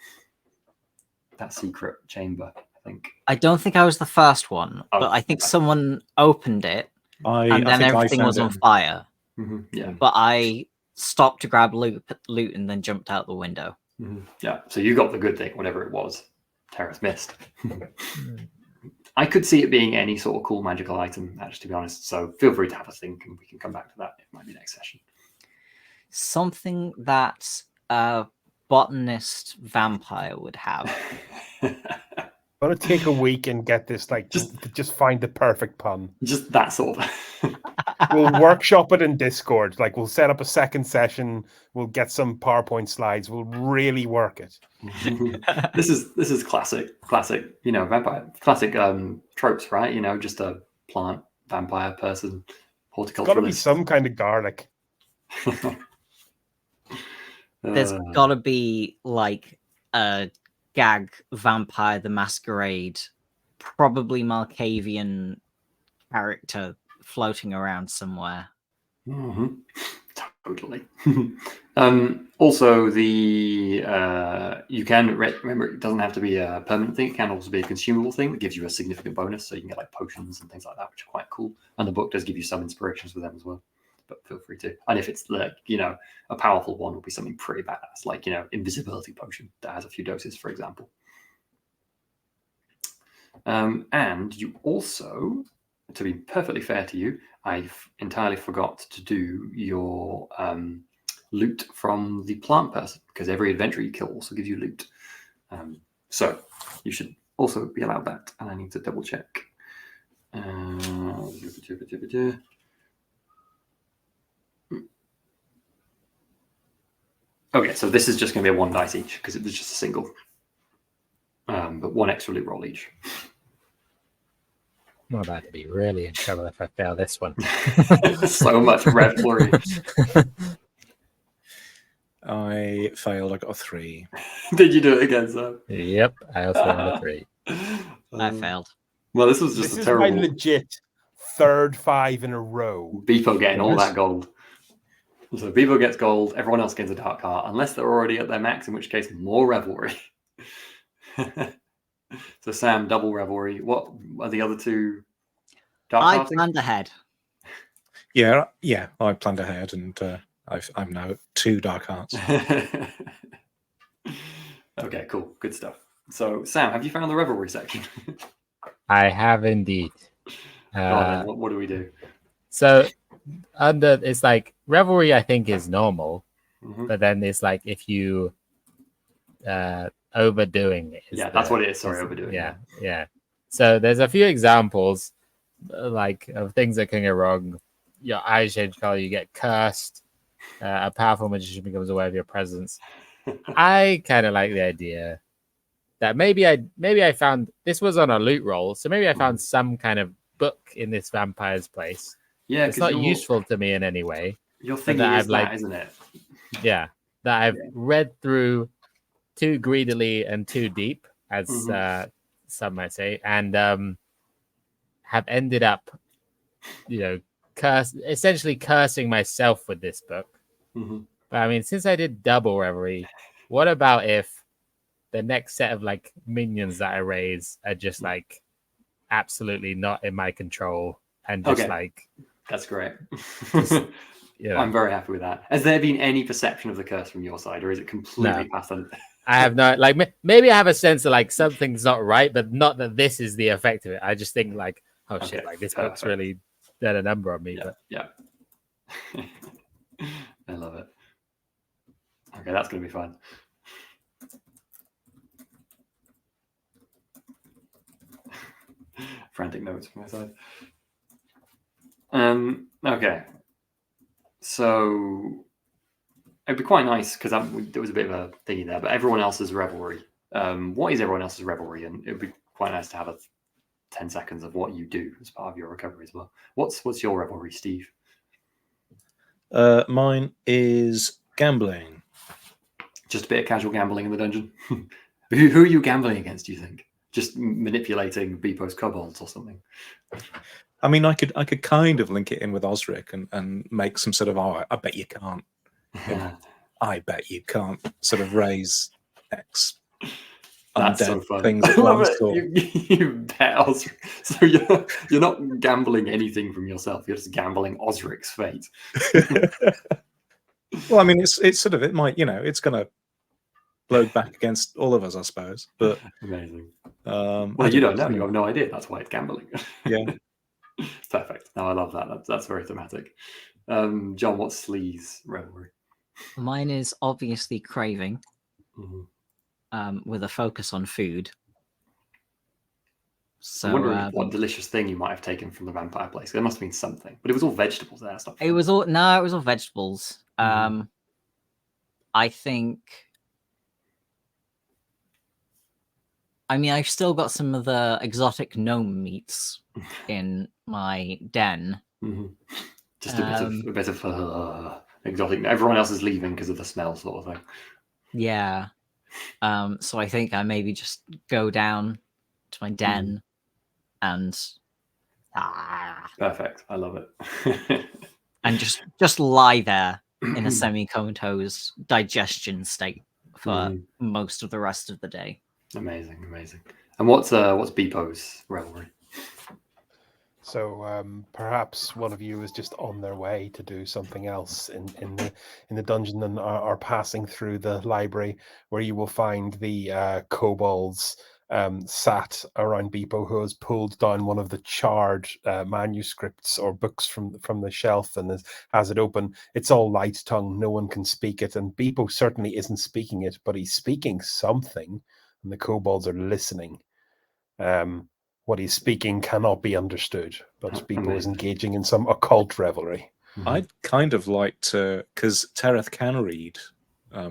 S1: That secret chamber, I think.
S4: I don't think I was the first one,
S1: Oh,
S4: but I think
S1: okay.
S4: someone opened it
S3: I
S4: and then
S3: think
S4: everything
S3: I
S4: was
S3: found
S4: on
S3: it.
S4: fire.
S1: Yeah.
S4: But I stopped to grab loot and then jumped out the window.
S1: Yeah. So you got the good thing, whatever it was. Terrace missed. I could see it being any sort of cool magical item, actually, to be honest. So feel free to have a think, and we can come back to that. It might be next session.
S4: Something that a botanist vampire would have.
S5: I'm gonna take a week and get this, just find the perfect pun.
S1: Just that sort of.
S5: We'll workshop it in Discord. We'll set up a second session. We'll get some PowerPoint slides. We'll really work it.
S1: This is classic, vampire, classic tropes, right? Just a plant vampire person, horticulturalist.
S5: Got to be some kind of garlic.
S4: There's got to be a gag vampire the masquerade, probably Malkavian character floating around somewhere.
S1: Totally. Also, you can remember it doesn't have to be a permanent thing. It can also be a consumable thing that gives you a significant bonus. So you can get potions and things like that, which are quite cool. And the book does give you some inspirations with them as well. But feel free to. And if it's a powerful one, will be something pretty badass, like invisibility potion that has a few doses, for example. And you also, to be perfectly fair to you, I've entirely forgot to do your loot from the plant person, because every adventure you kill also gives you loot. So you should also be allowed that, and I need to double check. Okay, so this is just going to be a 1 dice each, because it was just a single. But 1 extra loot roll each.
S2: I'm about to be really in trouble if I fail this one.
S1: So much revelry.
S3: I failed. I got a 3.
S1: Did you do it again, Sam?
S2: Yep, I also got a 3.
S4: I failed.
S1: Well, this was just
S5: This
S1: a
S5: is
S1: terrible.
S5: my legit third 5 in a row.
S1: Beepo getting all
S3: Nice.
S1: that gold. So Beepo gets gold, everyone else gets a dark heart, unless they're already at their max, in which case more revelry. So Sam, double revelry. What are the other two? Dark
S4: I
S1: hearting?
S4: planned ahead.
S3: Yeah, I planned ahead, and I'm now at 2 dark hearts.
S1: Okay, cool, good stuff. So Sam, have you found the revelry section?
S2: I have indeed.
S1: Go on then, what do we do?
S2: So under it's like revelry, I think is normal,
S1: Mhm.
S2: but then it's like if you overdoing it.
S1: That's what it is. Sorry, overdoing.
S2: Yeah. So there's a few examples like of things that can go wrong. Your eyes change color, you get cursed. A powerful magician becomes aware of your presence. I kind of like the idea that maybe I found this was on a loot roll, so maybe I found some kind of book in this vampire's place.
S1: Yeah,
S2: It's not useful to me in any way.
S1: Your thinking is that, isn't it?
S2: Yeah, that I've read through too greedily and too deep, as some might say, and have ended up, essentially cursing myself with this book. But I mean, since I did double revelry, what about if the next set of like minions that I raise are just like absolutely not in my control and just like
S1: that's great.
S2: Yeah,
S1: I'm very happy with that. Has there been any perception of the curse from your side, or is it completely past on?
S2: I have no maybe I have a sense of like something's not right, but not that this is the effect of it. I just think like, oh shit, like this book's really done a number on me.
S1: Yeah. I love it. Okay, that's gonna be fun. Frantic notes from my side. Okay. So it'd be quite nice because there was a bit of a thingy there, but everyone else's revelry. What is everyone else's revelry? And it'd be quite nice to have 10 seconds of what you do as part of your recovery as well. What's your revelry, Steve?
S3: Mine is gambling.
S1: Just a bit of casual gambling in the dungeon. Who are you gambling against, do you think? Just manipulating Beepo's kobolds or something?
S3: I mean, I could kind of link it in with Osric and make some sort of, I bet you can't. I bet you can't sort of raise X
S1: That's
S3: undead
S1: so fun.
S3: things
S1: I
S3: at
S1: love
S3: once.
S1: it. You bet Osric. So you're not gambling anything from yourself. You're just gambling Osric's fate.
S3: Well, I mean, it's sort of, it might, it's going to blow back against all of us, I suppose. But
S1: amazing.
S3: Well,
S1: you don't know. You have no idea. That's why it's gambling.
S3: Yeah.
S1: Perfect. No, I love that. That's very thematic. John, what's Slee's revelry?
S4: Mine is obviously craving, with a focus on food. So
S1: I'm wondering what delicious thing you might have taken from the vampire place. There must have been something, but it was all vegetables there.
S4: It was all vegetables. I think. I mean, I've still got some of the exotic gnome meats in my den.
S1: Just a bit of exotic. Everyone else is leaving because of the smell, sort of thing.
S4: Yeah. So I think I maybe just go down to my den and
S1: perfect. I love it.
S4: and just lie there in a semi-comatose digestion state for most of the rest of the day.
S1: Amazing. And what's Beepo's revelry?
S5: So perhaps one of you is just on their way to do something else in the dungeon and are passing through the library, where you will find the kobolds sat around Beepo, who has pulled down one of the charred manuscripts or books from the shelf and has it open. It's all light tongue, no one can speak it, and Beepo certainly isn't speaking it, but he's speaking something, and the kobolds are listening. What he's speaking cannot be understood, but Beepo is engaging in some occult revelry.
S3: I'd kind of like to, because Tereth can read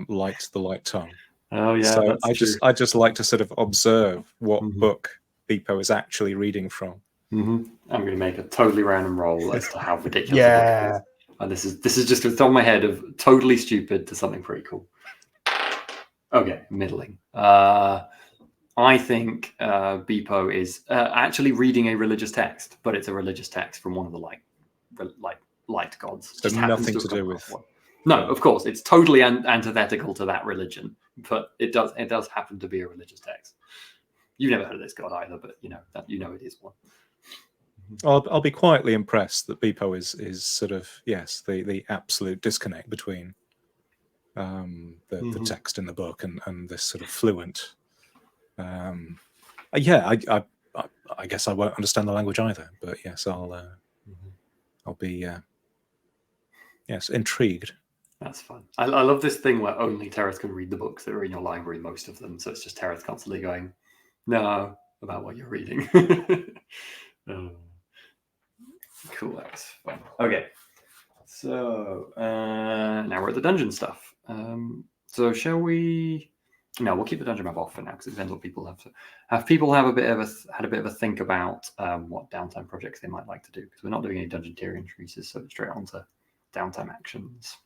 S3: light the light tongue.
S1: Oh yeah,
S3: so I just like to sort of observe what book Beepo is actually reading from.
S1: I'm going to make a totally random roll as to how ridiculous it is. And this is just a thought in my head of totally stupid to something pretty cool. Okay, middling. I think Beepo is actually reading a religious text, but it's a religious text from one of the light gods.
S3: So
S1: Just happens
S3: nothing
S1: have
S3: to
S1: come
S3: do
S1: across
S3: with.
S1: one. No, of course, it's totally antithetical to that religion, but it does happen to be a religious text. You've never heard of this god either, but it is one.
S3: I'll be quietly impressed that Beepo is sort of the absolute disconnect between the text in the book and this sort of fluent. I guess I won't understand the language either, but yes, I'll be intrigued.
S1: That's fun. I love this thing where only Terrace can read the books that are in your library, most of them. So it's just Terrace constantly going, no, about what you're reading. Cool, that's fun. Okay, so now we're at the dungeon stuff. So shall we? No, we'll keep the dungeon map off for now because it depends what people have. Have people had a bit of a think about what downtime projects they might like to do, because we're not doing any dungeon tier increases, so straight on to downtime actions.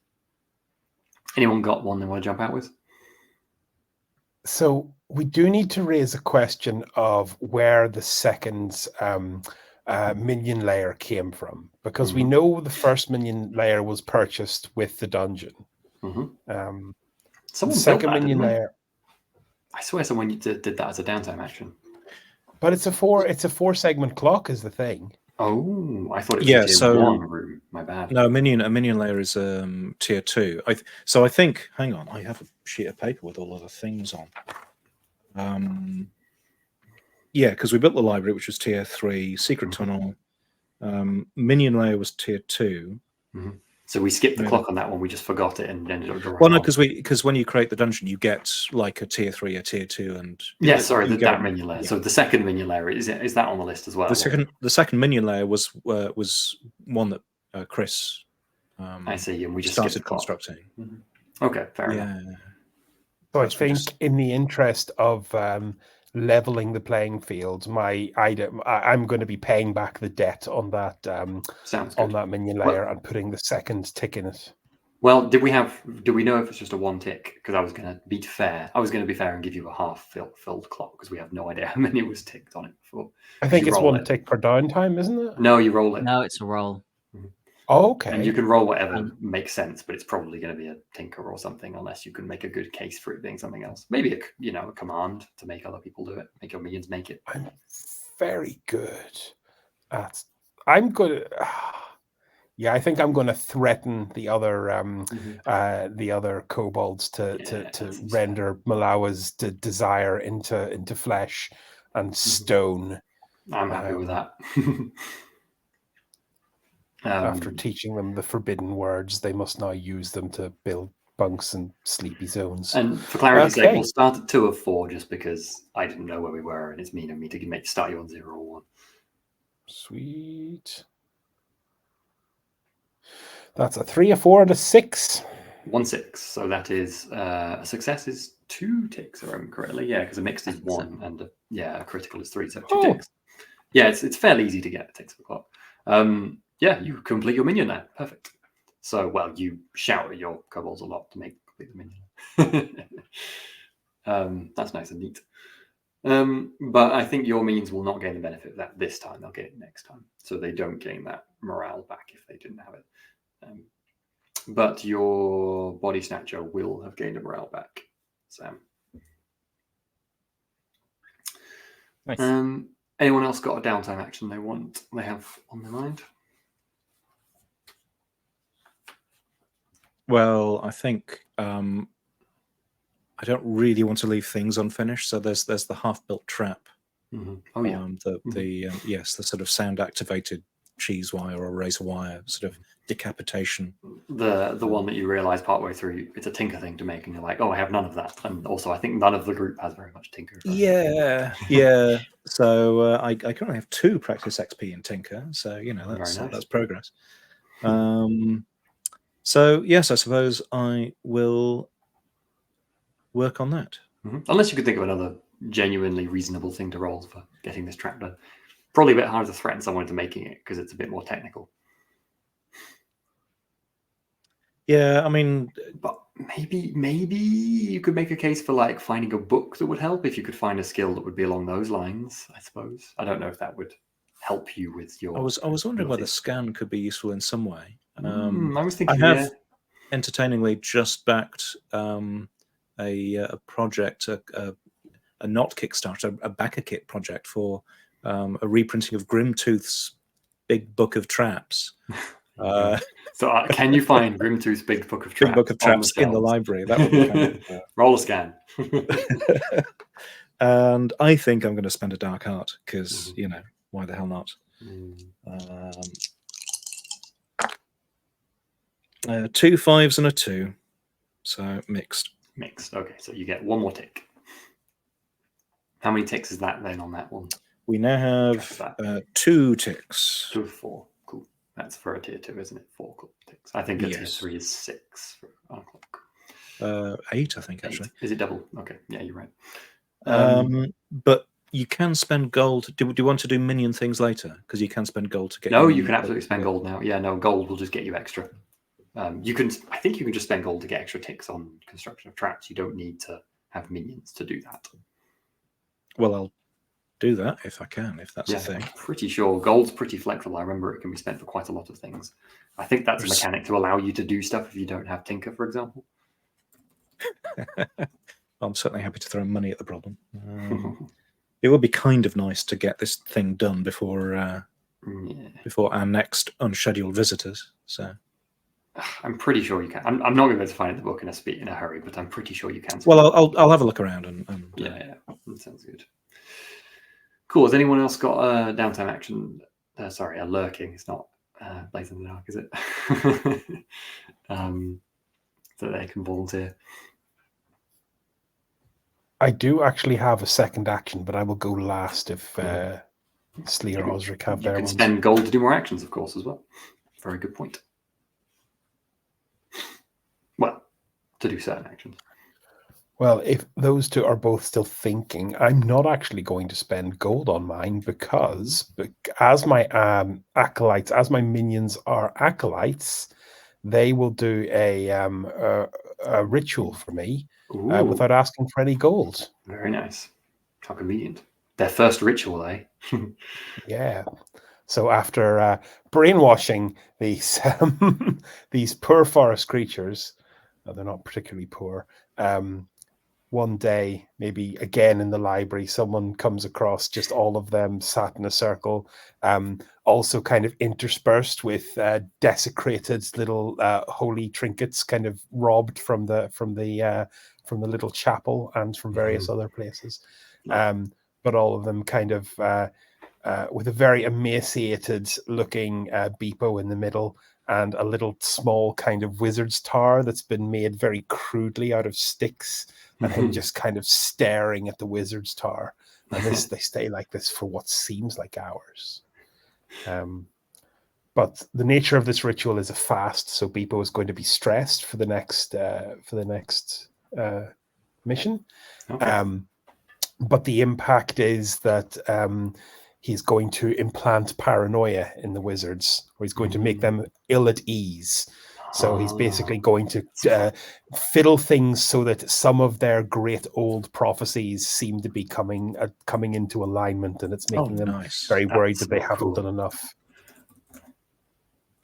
S1: Anyone got one they want to jump out with?
S5: So we do need to raise a question of where the second minion layer came from, because we know the first minion layer was purchased with the dungeon.
S1: Someone
S5: the
S1: built
S5: second
S1: that,
S5: minion
S1: didn't they?
S5: layer.
S1: I swear someone did that as a downtime action.
S5: But it's a 4-segment clock is the thing.
S1: Oh, I thought it was a tier 1 room. My bad.
S3: No, a minion layer is tier 2. So I think. Hang on, I have a sheet of paper with all of the things on. Yeah, because we built the library, which was tier 3. Secret tunnel. Minion layer was tier 2.
S1: So we skipped the clock on that one. We just forgot it and ended up drawing.
S3: Well, no, because when you create the dungeon, you get like a tier 3, a tier 2, and
S1: that minion layer. Yeah. So the second minion layer is that on the list as well?
S3: The second minion layer was one that Chris.
S1: I see, and we just
S3: started constructing.
S1: Okay, fair enough.
S5: So I think, in the interest of leveling the playing field, I'm going to be paying back the debt on that that minion layer and putting the second tick in it.
S1: Well, do we know if it's just a 1 tick? Because I was going to be fair. I was going to be fair and give you a half filled clock, because we have no idea how many was ticked on it before.
S5: I think it's 1 tick per downtime, isn't it?
S1: No, you roll it.
S4: No, it's a roll.
S5: Oh, okay.
S1: And you can roll whatever makes sense, but it's probably going to be a tinker or something, unless you can make a good case for it being something else. Maybe a command to make other people do it, make your minions make it.
S5: I'm very good at. I'm good. Yeah, I think I'm going to threaten the other kobolds to render Malawa's desire into flesh and stone.
S1: I'm happy with that.
S5: After teaching them the forbidden words, they must now use them to build bunks and sleepy zones.
S1: And for clarity's sake, we'll start at 2 of 4, just because I didn't know where we were, and it's mean of me to start you on 0 or 1.
S5: Sweet. That's a 3, a 4, and a 6.
S1: 1 6. So that is a success is 2 ticks, if I remember correctly. Yeah, because a mixed is 1, and a critical is 3, so 2 ticks. Yeah, it's fairly easy to get ticks of the clock. Yeah, you complete your minion now. Perfect. So, well, you shout at your kobolds a lot to complete the minion. That's nice and neat. But I think your minions will not gain the benefit of that this time. They'll get it next time. So they don't gain that morale back if they didn't have it. But your body snatcher will have gained a morale back, Sam.
S2: Nice.
S1: Anyone else got a downtime action they have on their mind?
S3: Well, I think I don't really want to leave things unfinished. So there's the half-built trap.
S1: Oh yeah.
S3: The sort of sound activated cheese wire or razor wire sort of decapitation. The
S1: one that you realise partway through it's a tinker thing to make, and you're like, oh, I have none of that. And also, I think none of the group has very much tinker.
S3: Yeah. So I currently have 2 practice XP in tinker. So that's progress. So yes, I suppose I will work on that.
S1: Unless you could think of another genuinely reasonable thing to roll for getting this trap done. Probably a bit harder to threaten someone into making it because it's a bit more technical.
S3: Yeah, I mean,
S1: but maybe you could make a case for like finding a book that would help if you could find a skill that would be along those lines. I suppose. I don't know if that would help you with your.
S3: I was wondering whether
S1: abilities.
S3: scan could be useful in some way.
S1: I was
S3: I
S1: thinking.
S3: have entertainingly just backed a project, a not Kickstarter, a backer kit project for a reprinting of Grimtooth's Big Book of Traps.
S1: So can you find Grimtooth's Big Book of Traps?
S3: Big Book of Traps in the library. That would be kind of,
S1: roll a scan.
S3: and I think I'm going to spend a dark art because you know, why the hell not? 2 5s and a 2, so mixed.
S1: Mixed. Okay, so you get one more tick. How many ticks is that then on that one?
S3: We now have 2 ticks.
S1: 2 of 4. Cool. That's for a tier 2, isn't it? 4 ticks. I think a tier 3 is 6 for unclock.
S3: 8, I think, actually.
S1: Is it double? Okay, yeah, you're right.
S3: But you can spend gold. Do you want to do minion things later? Because you can spend gold to get.
S1: No, you can absolutely spend gold now. Yeah, no, gold will just get you extra. You can. I think you can just spend gold to get extra ticks on construction of traps. You don't need to have minions to do that.
S3: Well, I'll do that if I can, if that's a thing.
S1: I'm pretty sure gold's pretty flexible. I remember it can be spent for quite a lot of things. I think that's a mechanic to allow you to do stuff if you don't have Tinker, for example.
S3: I'm certainly happy to throw money at the problem. It would be kind of nice to get this thing done before our next unscheduled visitors. So
S1: I'm pretty sure you can. I'm not going to be able to find the book in a hurry, but I'm pretty sure you can.
S3: Well, I'll have a look around and
S1: yeah, that sounds good. Cool. Has anyone else got a downtime action? Sorry, a lurking. It's not Blaze in the Dark, is it? So they can volunteer.
S5: I do actually have a second action, but I will go last if Slee or Osric have their ones.
S1: You can spend gold to do more actions, of course, as well. Very good point. Well, to do certain actions.
S5: Well, if those two are both still thinking, I'm not actually going to spend gold on mine because as my acolytes, as my minions are acolytes, they will do a ritual for me without asking for any gold.
S1: Very nice. How convenient. Their first ritual, eh?
S5: Yeah. So after brainwashing these these poor forest creatures, they're not particularly poor. One day, maybe again in the library, someone comes across just all of them sat in a circle, also kind of interspersed with desecrated little holy trinkets, kind of robbed from the little chapel and from various other places. But all of them kind of with a very emaciated looking Beepo in the middle, and a little small kind of wizard's tower that's been made very crudely out of sticks, and him just kind of staring at the wizard's tower. And they stay like this for what seems like hours. But the nature of this ritual is a fast, so Beepo is going to be stressed for the next mission. Okay. But the impact is that he's going to implant paranoia in the wizards, or he's going to make them ill at ease. So he's basically going to fiddle things so that some of their great old prophecies seem to be coming into alignment, and it's making them very worried that they haven't done enough.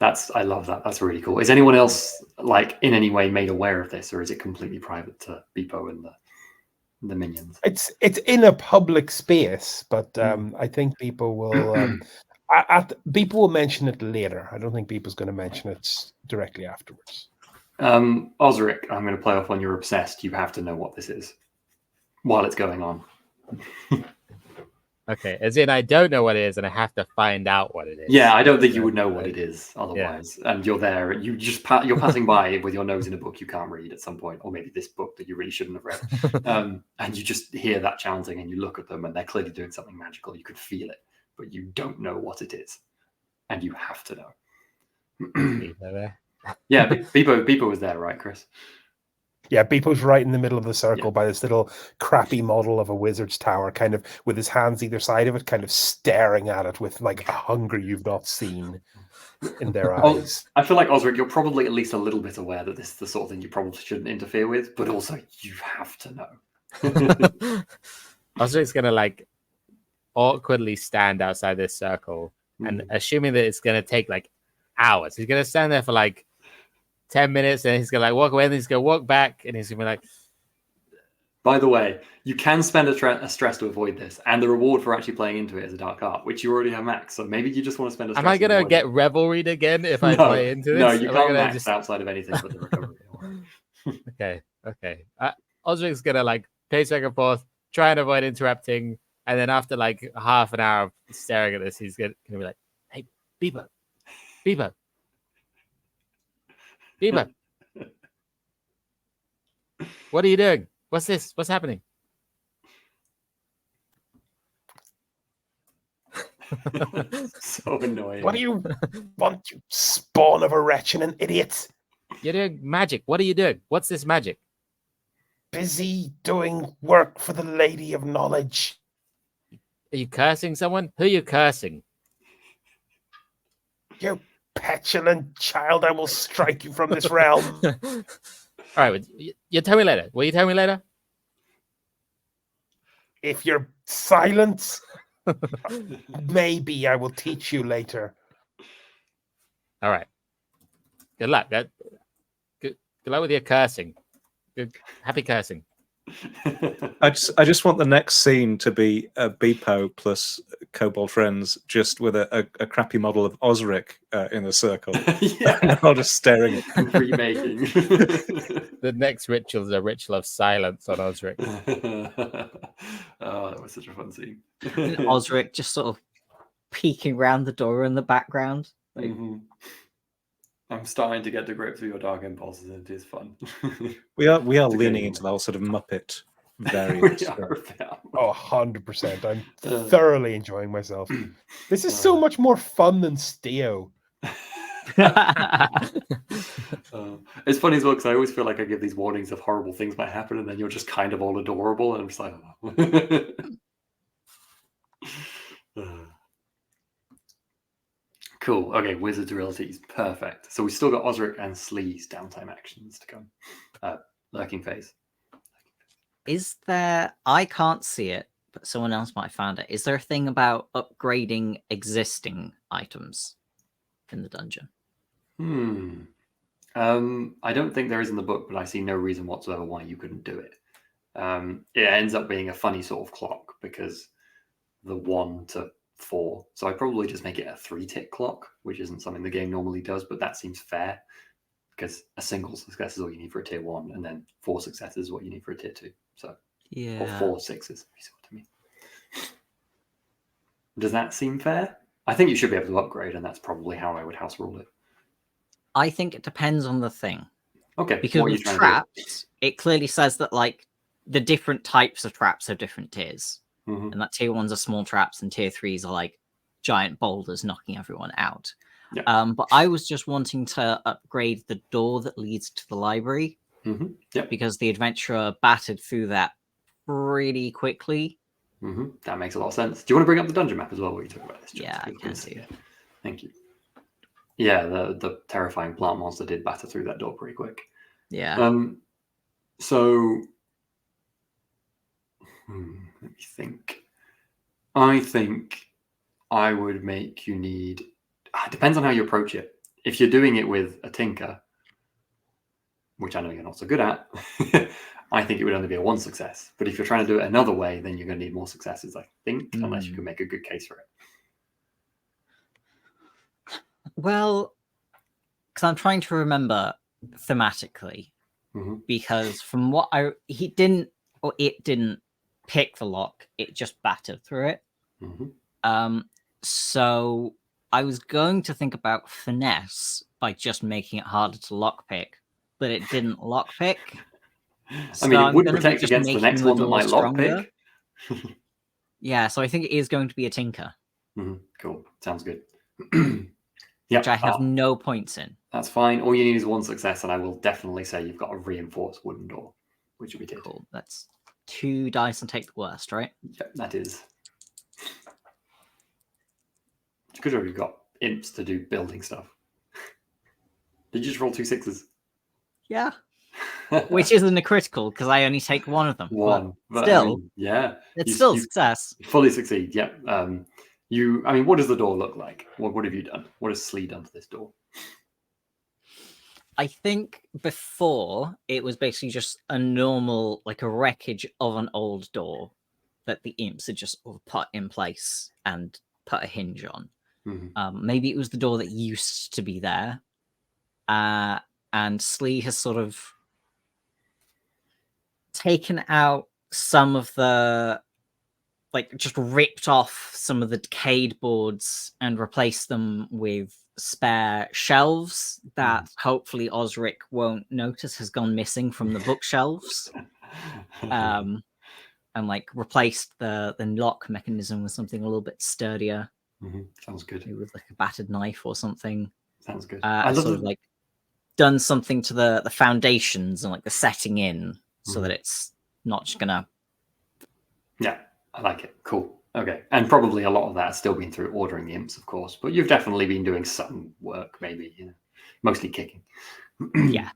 S1: I love that. That's really cool. Is anyone else like in any way made aware of this, or is it completely private to Beepo and the minions?
S5: It's in a public space, but I think people will. Beepo will mention it later. I don't think Beepo's going to mention it directly afterwards.
S1: Osric, I'm going to play off on you're obsessed. You have to know what this is while it's going on.
S2: Okay, as in I don't know what it is, and I have to find out what it is.
S1: Yeah, I don't think you would know what it is otherwise. Yeah. And you're there, and you're passing by with your nose in a book you can't read at some point, or maybe this book that you really shouldn't have read. And you just hear that chanting, and you look at them, and they're clearly doing something magical. You could feel it, but you don't know what it is, and you have to know. Yeah, Beepo was there, right, Chris?
S5: Yeah, Beepo's right in the middle of the circle by this little crappy model of a wizard's tower, kind of with his hands either side of it, kind of staring at it with like a hunger you've not seen. in their
S1: Oh,
S5: eyes.
S1: I feel like Osric, you're probably at least a little bit aware that this is the sort of thing you probably shouldn't interfere with, but also you have to know.
S2: Osric's gonna like awkwardly stand outside this circle, and assuming that it's gonna take like hours, he's gonna stand there for like 10 minutes, and he's gonna like walk away, and then he's gonna walk back, and he's gonna be like,
S1: By the way, you can spend a stress to avoid this, and the reward for actually playing into it is a dark art, which you already have max. So maybe you just want to spend a stress.
S2: am I gonna
S1: avoid
S2: get
S1: it.
S2: revelried again if I play into this?
S1: No, you
S2: Am I
S1: can't
S2: gonna
S1: max outside of anything but the recovery.
S2: Okay. Osric's gonna like pace back and forth, try and avoid interrupting, and then after like half an hour of staring at this, he's gonna be like, "Hey, Bebo, what are you doing? What's this? What's happening?"
S1: So annoying.
S5: What do you want, you spawn of a wretch and an idiot?
S2: You're doing magic. What are you doing? What's this magic?
S5: Busy doing work for the Lady of Knowledge.
S2: Are you cursing someone? Who are you cursing?
S5: You petulant child, I will strike you from this realm.
S2: All right, you tell me later. Will you tell me later?
S5: If you're silent, maybe I will teach you later.
S2: All right. Good luck. Good luck with your cursing. Happy cursing.
S3: I just want the next scene to be a Beepo plus Kobold friends, just with a crappy model of Osric in a circle.
S1: Yeah,
S3: And they're all just staring at him.
S1: remaking.
S2: The next ritual is a ritual of silence on Osric.
S1: Oh, that was such a fun scene.
S4: And Osric just sort of peeking around the door in the background. Like,
S1: I'm starting to get to grips with your dark impulses, and it is fun.
S3: We are
S1: It's a
S3: leaning
S1: great
S3: into that whole sort of Muppet variant.
S1: We are.
S5: Oh, 100%. I'm thoroughly enjoying myself. This is so much more fun than Steo.
S1: It's funny as well because I always feel like I give these warnings of horrible things might happen, and then you're just kind of all adorable, and I'm just like, cool. Okay, wizards abilities, perfect. So we still got Osric and Slee's downtime actions to come. Lurking phase.
S4: is there? I can't see it, but someone else might have found it. Is there a thing about upgrading existing items in the dungeon?
S1: I don't think there is in the book, but I see no reason whatsoever why you couldn't do it. It ends up being a funny sort of clock because the 1 to 4. So I'd probably just make it a 3-tick clock, which isn't something the game normally does, but that seems fair because a single success is all you need for a tier 1, and then 4 successes is what you need for a tier 2. So,
S4: Yeah.
S1: or 4 sixes, if you see what I mean. Does that seem fair? I think you should be able to upgrade, and that's probably how I would house rule it.
S4: I think it depends on the thing.
S1: Okay.
S4: Because
S1: what are you
S4: with
S1: trying to do?
S4: traps, it clearly says that like the different types of traps have different tiers.
S1: Mhm.
S4: And that tier 1s are small traps and tier 3s are like giant boulders knocking everyone out.
S1: Yeah.
S4: But I was just wanting to upgrade the door that leads to the library
S1: Yep.
S4: because the adventurer battered through that pretty quickly.
S1: That makes a lot of sense. Do you want to bring up the dungeon map as well while you talk about this?
S4: Yeah, I can see it.
S1: Thank you. Yeah, the terrifying plant monster did batter through that door pretty quick.
S4: Yeah.
S1: So let me think. I think I would make you need. It depends on how you approach it. If you're doing it with a tinker, which I know you're not so good at, I think it would only be a 1 success. But if you're trying to do it another way, then you're going to need more successes, I think, unless you can make a good case for it.
S4: Well, because I'm trying to remember thematically, because from what it didn't pick the lock, it just battered through it. So I was going to think about finesse by just making it harder to lockpick, but it didn't lockpick.
S1: I mean, it would protect against the next one that might lockpick.
S4: Yeah, so I think it is going to be a tinker.
S1: Cool. Sounds good.
S4: Which I have no points in.
S1: That's fine. All you need is 1 success, and I will definitely say you've got a reinforced wooden door, which we did.
S4: Cool. That's 2 dice and take the worst, right?
S1: Yep, that is. It's good job you've got imps to do building stuff. Did you just roll 2 6s?
S4: Yeah. Which isn't a critical because I only take one of them.
S1: One. But,
S4: still,
S1: I mean, yeah.
S4: it's still
S1: you
S4: success.
S1: fully succeed. Yep. What does the door look like? What have you done? What has Slee done to this door?
S4: I think before it was basically just a normal, like a wreckage of an old door that the imps had just put in place and put a hinge on. Maybe it was the door that used to be there. And Slee has sort of taken out some of the, like, just ripped off some of the decayed boards and replaced them with spare shelves that hopefully Osric won't notice has gone missing from the bookshelves. And like replaced the lock mechanism with something a little bit sturdier.
S1: Sounds good.
S4: Maybe with like a battered knife or something.
S1: Sounds good.
S4: I love sort of like done something to the foundations and like the setting in so that it's not just gonna.
S1: Yeah, I like it. Cool. Okay, and probably a lot of that has still been through ordering the imps, of course, but you've definitely been doing some work, maybe, mostly kicking.
S4: Yeah.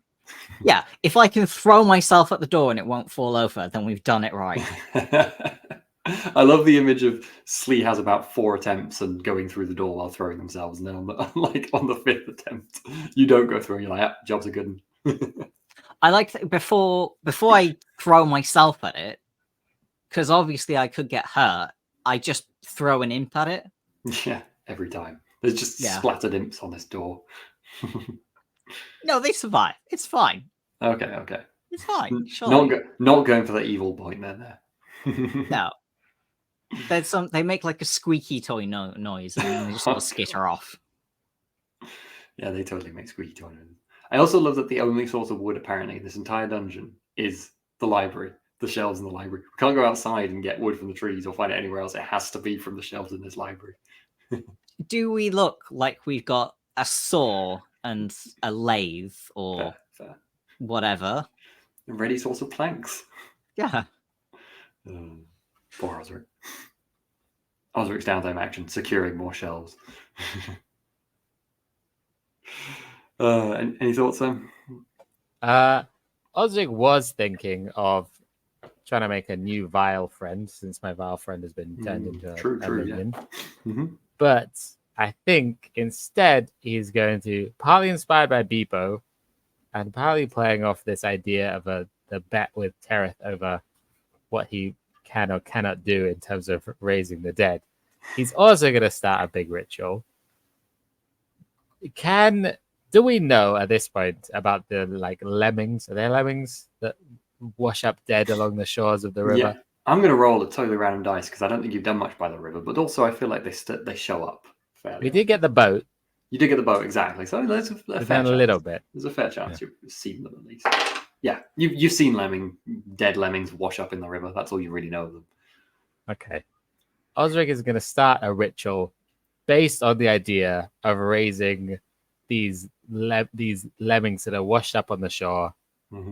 S4: If I can throw myself at the door and it won't fall over, then we've done it right.
S1: I love the image of Slee has about 4 attempts and going through the door while throwing themselves, and then on the 5th attempt, you don't go through, and you're like, job's a good one.
S4: I like before I throw myself at it, because obviously I could get hurt. I just throw an imp at it.
S1: Yeah, every time. There's just splattered imps on this door.
S4: No, they survive. It's fine.
S1: Okay.
S4: It's fine. Sure.
S1: Not going for the evil point there.
S4: No. There's they make like a squeaky toy noise and then they just sort of skitter off.
S1: Yeah, they totally make squeaky toy noises. I also love that the only source of wood apparently in this entire dungeon is the library. The shelves in the library. We can't go outside and get wood from the trees or find it anywhere else. It has to be from the shelves in this library.
S4: Do we look like we've got a saw and a lathe or
S1: fair.
S4: Whatever?
S1: A ready source of planks.
S4: Yeah.
S1: Poor Osric. Osric's downtime action, securing more shelves. Any thoughts, Sam?
S2: Osric was thinking of trying to make a new vile friend since my vile friend has been turned into a minion.
S1: Yeah.
S2: But I think instead he's going to, partly inspired by Beepo and partly playing off this idea of the bet with Tereth over what he can or cannot do in terms of raising the dead. He's also going to start a big ritual. Do we know at this point about the lemmings? Are there lemmings that wash up dead along the shores of the river?
S1: Yeah, I'm going to roll a totally random dice because I don't think you've done much by the river, but also I feel like they show up fairly.
S2: We did get the boat.
S1: You did get the boat, exactly. So there's a fair chance.
S2: A little bit.
S1: There's a fair chance you've seen them at least. Yeah, you've seen dead lemmings wash up in the river. That's all you really know of them.
S2: Okay. Osric is going to start a ritual based on the idea of raising these lemmings that are washed up on the shore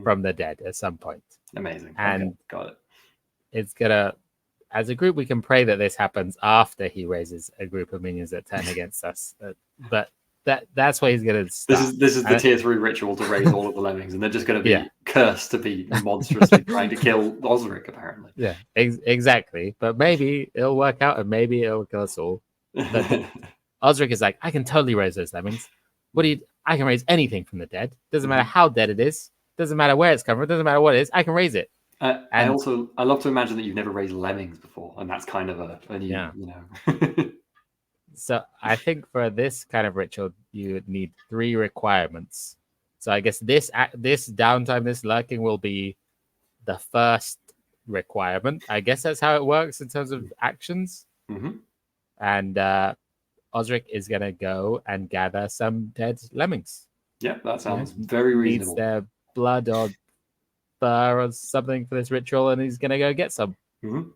S2: from the dead at some point.
S1: Amazing.
S2: And
S1: okay, got it.
S2: It's gonna, as a group, we can pray that this happens after he raises a group of minions that turn against us. But that's what he's gonna start.
S1: This is the tier 3 ritual to raise all of the lemmings, and they're just going to be cursed to be monstrously trying to kill Osric, apparently.
S2: Yeah, exactly. But maybe it'll work out, and maybe it'll kill us all. But Osric is like, I can totally raise those lemmings. I can raise anything from the dead. Doesn't matter how dead it is. Doesn't matter where it's come from. Doesn't matter what it is. I can raise it.
S1: I love to imagine that you've never raised lemmings before, and that's kind of a new, you know.
S2: So I think for this kind of ritual, you would need 3 requirements. So I guess this downtime, this lurking will be the first requirement. I guess that's how it works in terms of actions. And Osric is going to go and gather some dead lemmings.
S1: Yeah, that sounds very reasonable.
S2: Needs their blood or fur or something for this ritual, and he's going to go get some.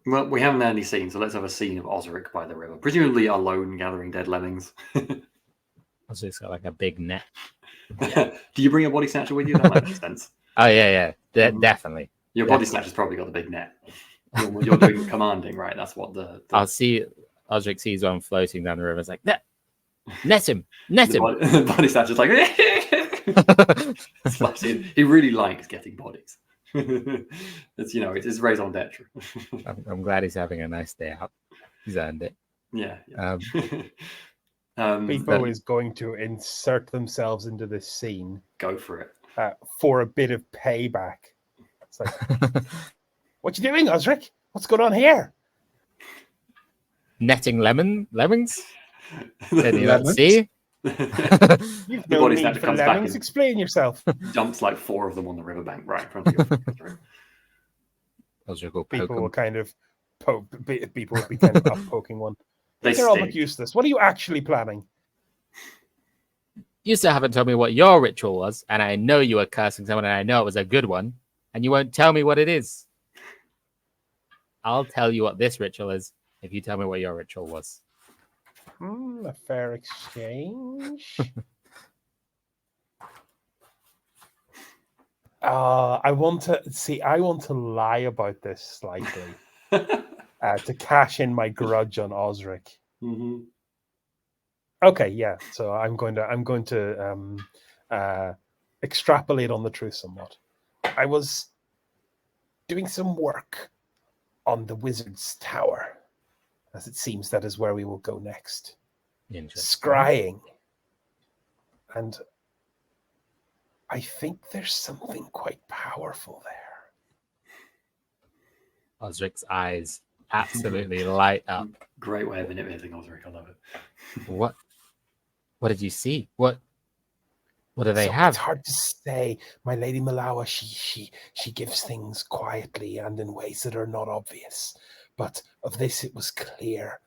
S1: Well, we haven't had any scene, so let's have a scene of Osric by the river, presumably alone gathering dead lemmings.
S2: Osric's got like a big net.
S1: Do you bring a body snatcher with you? That might make sense.
S2: Oh, yeah. Definitely.
S1: Your body snatcher's probably got the big net. You're doing commanding, right? That's what the...
S2: I'll see... Osric sees one floating down the river. It's like, that. Net him. Net him.
S1: The body snatcher's like slashing. He really likes getting bodies. It's it's his raison d'etre.
S2: I'm glad he's having a nice day out. He's earned it.
S1: Yeah.
S5: People is going to insert themselves into this scene.
S1: Go for it.
S5: For a bit of payback. It's like, what you doing, Osric? What's going on here?
S2: Netting lemmings? Can you not see?
S5: You've no need for lemmings. Explain yourself.
S1: Jumps like 4 of them on the riverbank right in front of you.
S5: People will kind of people will be kind of up poking one. They're all but useless. What are you actually planning?
S2: You still haven't told me what your ritual was, and I know you were cursing someone, and I know it was a good one, and you won't tell me what it is. I'll tell you what this ritual is if you tell me what your ritual was.
S5: A fair exchange. I want to lie about this slightly to cash in my grudge on Osric.
S1: Mm-hmm.
S5: Okay, yeah. So I'm going to extrapolate on the truth somewhat. I was doing some work on the wizard's tower, as it seems that is where we will go next. Scrying, and I think there's something quite powerful there.
S2: Osric's eyes absolutely light up.
S1: Great way of manipulating Osric. I love it.
S2: What did you see? What do they have?
S5: It's hard to say. My Lady Malawa, she gives things quietly and in ways that are not obvious. But of this, it was clear.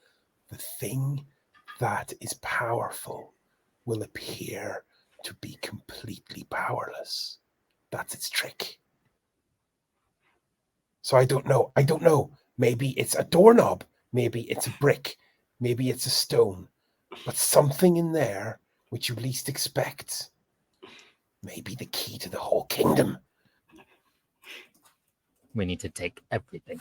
S5: The thing that is powerful will appear to be completely powerless. That's its trick. So I don't know. Maybe it's a doorknob. Maybe it's a brick. Maybe it's a stone. But something in there which you least expect may be the key to the whole kingdom.
S2: We need to take everything.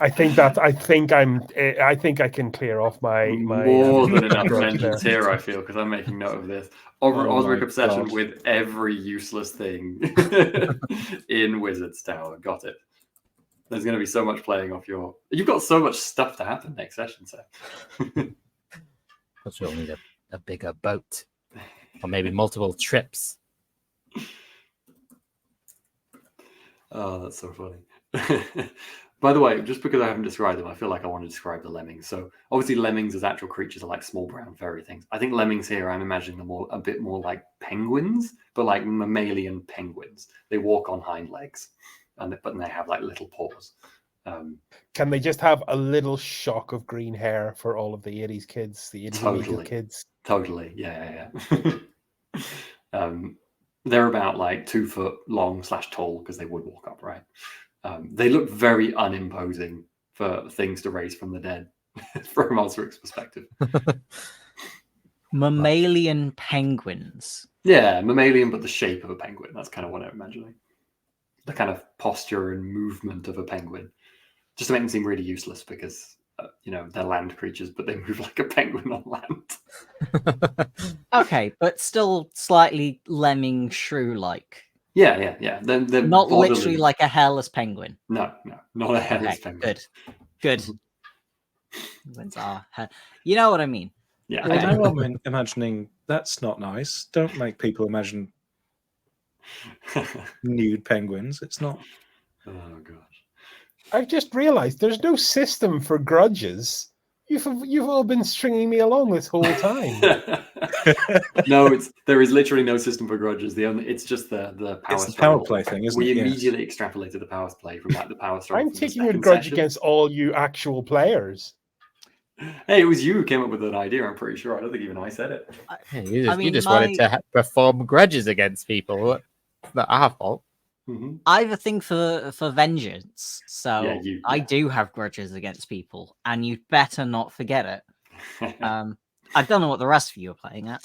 S5: I think I can clear off my
S1: more than enough vengeance here. I feel, because I'm making note of this. Osric obsession with every useless thing in Wizard's Tower. Got it. There's going to be so much playing off your. You've got so much stuff to happen next session, so.
S2: Plus, we'll need a bigger boat, or maybe multiple trips.
S1: Oh, that's so funny. By the way, just because I haven't described them, I feel like I want to describe the lemmings. So obviously lemmings as actual creatures are like small brown furry things. I think lemmings here, I'm imagining them a bit more like penguins, but like mammalian penguins. They walk on hind legs, but they have like little paws.
S5: Can they just have a little shock of green hair for all of the 80s kids, the 80s kids?
S1: Totally, yeah. They're about like 2 foot long / tall because they would walk upright. They look very unimposing for things to raise from the dead, from Osric's perspective.
S4: Mammalian penguins.
S1: Yeah, mammalian, but the shape of a penguin. That's kind of what I'm imagining. The kind of posture and movement of a penguin. Just to make them seem really useless because, they're land creatures, but they move like a penguin on land.
S4: Okay, but still slightly lemming shrew-like.
S1: Yeah. They're
S4: not bodily. Literally like a hairless penguin.
S1: No, not a hairless penguin.
S4: Good. Penguins are you know what I mean?
S1: Yeah.
S3: Okay. I know I'm imagining that's not nice. Don't make people imagine nude penguins. It's not.
S1: Oh gosh.
S5: I've just realized there's no system for grudges. You've all been stringing me along this whole time.
S1: No, there is literally no system for grudges. It's just the power.
S3: It's the power play thing, isn't
S1: we
S3: it?
S1: We immediately extrapolated the power play from like the power struggle.
S5: I'm taking a grudge against all you actual players.
S1: Hey, it was you who came up with an idea. I'm pretty sure. I don't think even I said it.
S2: You just wanted to perform grudges against people. It's not our fault.
S1: Mm-hmm.
S4: I have a thing for vengeance, so
S1: yeah.
S4: I do have grudges against people, and you'd better not forget it. I don't know what the rest of you are playing at.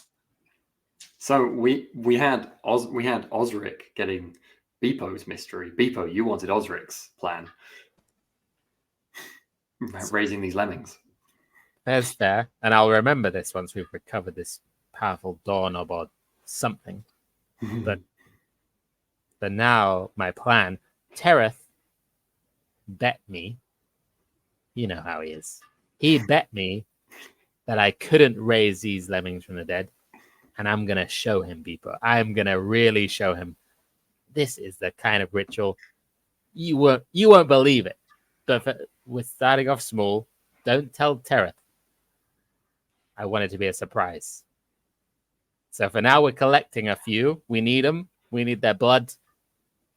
S1: So we had Osric getting Beepo's mystery. Beepo, you wanted Osric's plan, raising these lemmings.
S2: Fair's fair, and I'll remember this once we've recovered this powerful doorknob or something. But for now, my plan, Tereth bet me, you know how he is. He bet me that I couldn't raise these lemmings from the dead, and I'm going to show him, people. I'm going to really show him this is the kind of ritual you won't believe it. But we're starting off small. Don't tell Tereth. I want it to be a surprise. So for now, we're collecting a few. We need them. We need their blood,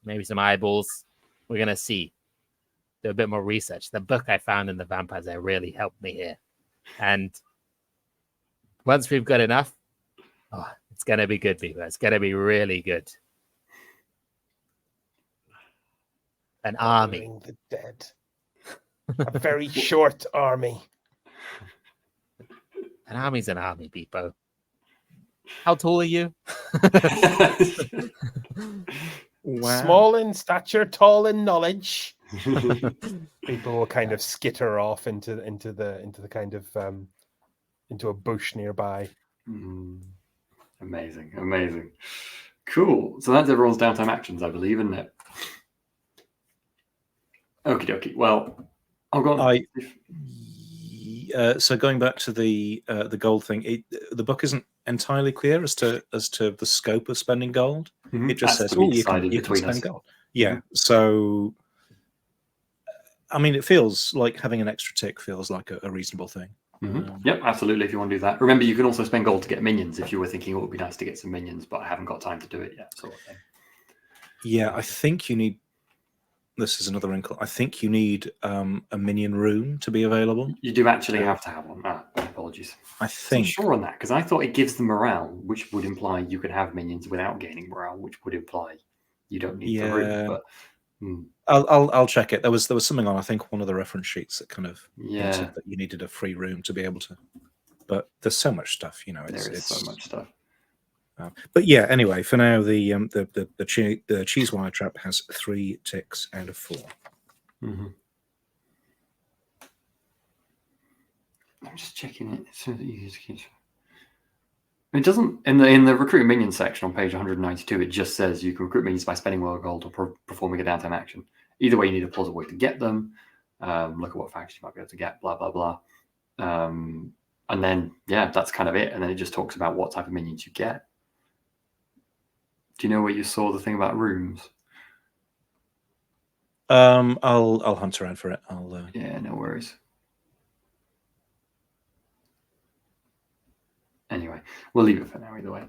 S2: maybe some eyeballs. We're going to see. Do a bit more research. The book I found in the Vampires Lair really helped me here. And once we've got enough, it's going to be good, people. It's going to be really good. An army.
S5: Honoring the dead. A very short army.
S2: An army's an army, Beepo. How tall are you?
S3: Wow.
S5: Small in stature, tall in knowledge. People will kind of skitter off into the kind of into a bush nearby.
S1: Amazing. Cool. So that's everyone's downtime actions, I believe, isn't it? Okie dokie. Well, I'll go on.
S3: So going back to the gold thing, the book isn't entirely clear as to the scope of spending gold. It just says, you can spend gold. Yeah. So, I mean, it feels like having an extra tick feels like a reasonable thing.
S1: Yep, absolutely. If you want to do that, remember you can also spend gold to get minions. If you were thinking it would be nice to get some minions, but I haven't got time to do it yet, sort of thing. Yeah,
S3: I think you need. This is another wrinkle. I think you need a minion room to be available.
S1: You do actually have to have one. Apologies.
S3: I think.
S1: I'm sure on that, because I thought it gives them morale, which would imply you could have minions without gaining morale, which would imply you don't need the room. But
S3: I'll check it. There was something on, I think, one of the reference sheets that kind of
S1: hinted
S3: that you needed a free room to be able to. But there's so much stuff,
S1: There is so much stuff.
S3: But yeah, anyway, for now, the cheese wire trap has 3 ticks out of 4.
S1: I'm just checking it. It doesn't in the recruit minion section on page 192. It just says you can recruit minions by spending more gold or performing a downtime action. Either way, you need a plausible way to get them. Look at what faction you might be able to get. Blah blah blah. And then that's kind of it. And then it just talks about what type of minions you get. Do you know where you saw the thing about rooms?
S3: I'll hunt around for it.
S1: Yeah, no worries. Anyway, we'll leave it for now either way.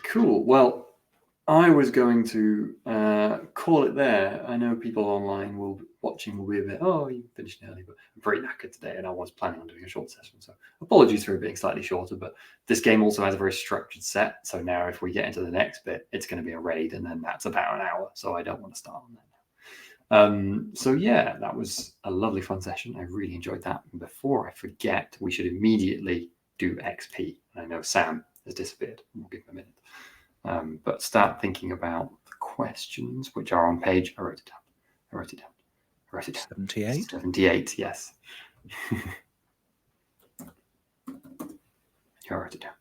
S1: Cool. Well, I was going to call it there. I know people online will be a bit, you finished early, but I'm pretty knackered today and I was planning on doing a short session. So apologies for it being slightly shorter, but this game also has a very structured set. So now if we get into the next bit, it's going to be a raid and then that's about an hour. So I don't want to start on that now. So yeah, that was a lovely fun session. I really enjoyed that. And before I forget, we should immediately do XP. I know Sam has disappeared. We'll give him a minute. But start thinking about the questions, which are on page. I wrote it down.
S3: 78?
S1: 78, yes. I wrote it down.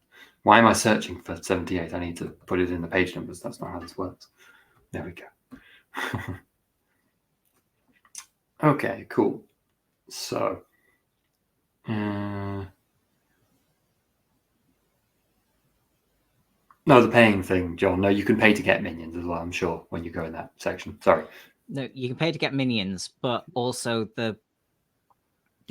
S1: Why am I searching for 78? I need to put it in the page numbers. That's not how this works. There we go. Okay, cool. So, no, the paying thing, John. No, you can pay to get minions as well, I'm sure, when you go in that section. Sorry.
S4: No, you can pay to get minions, but also the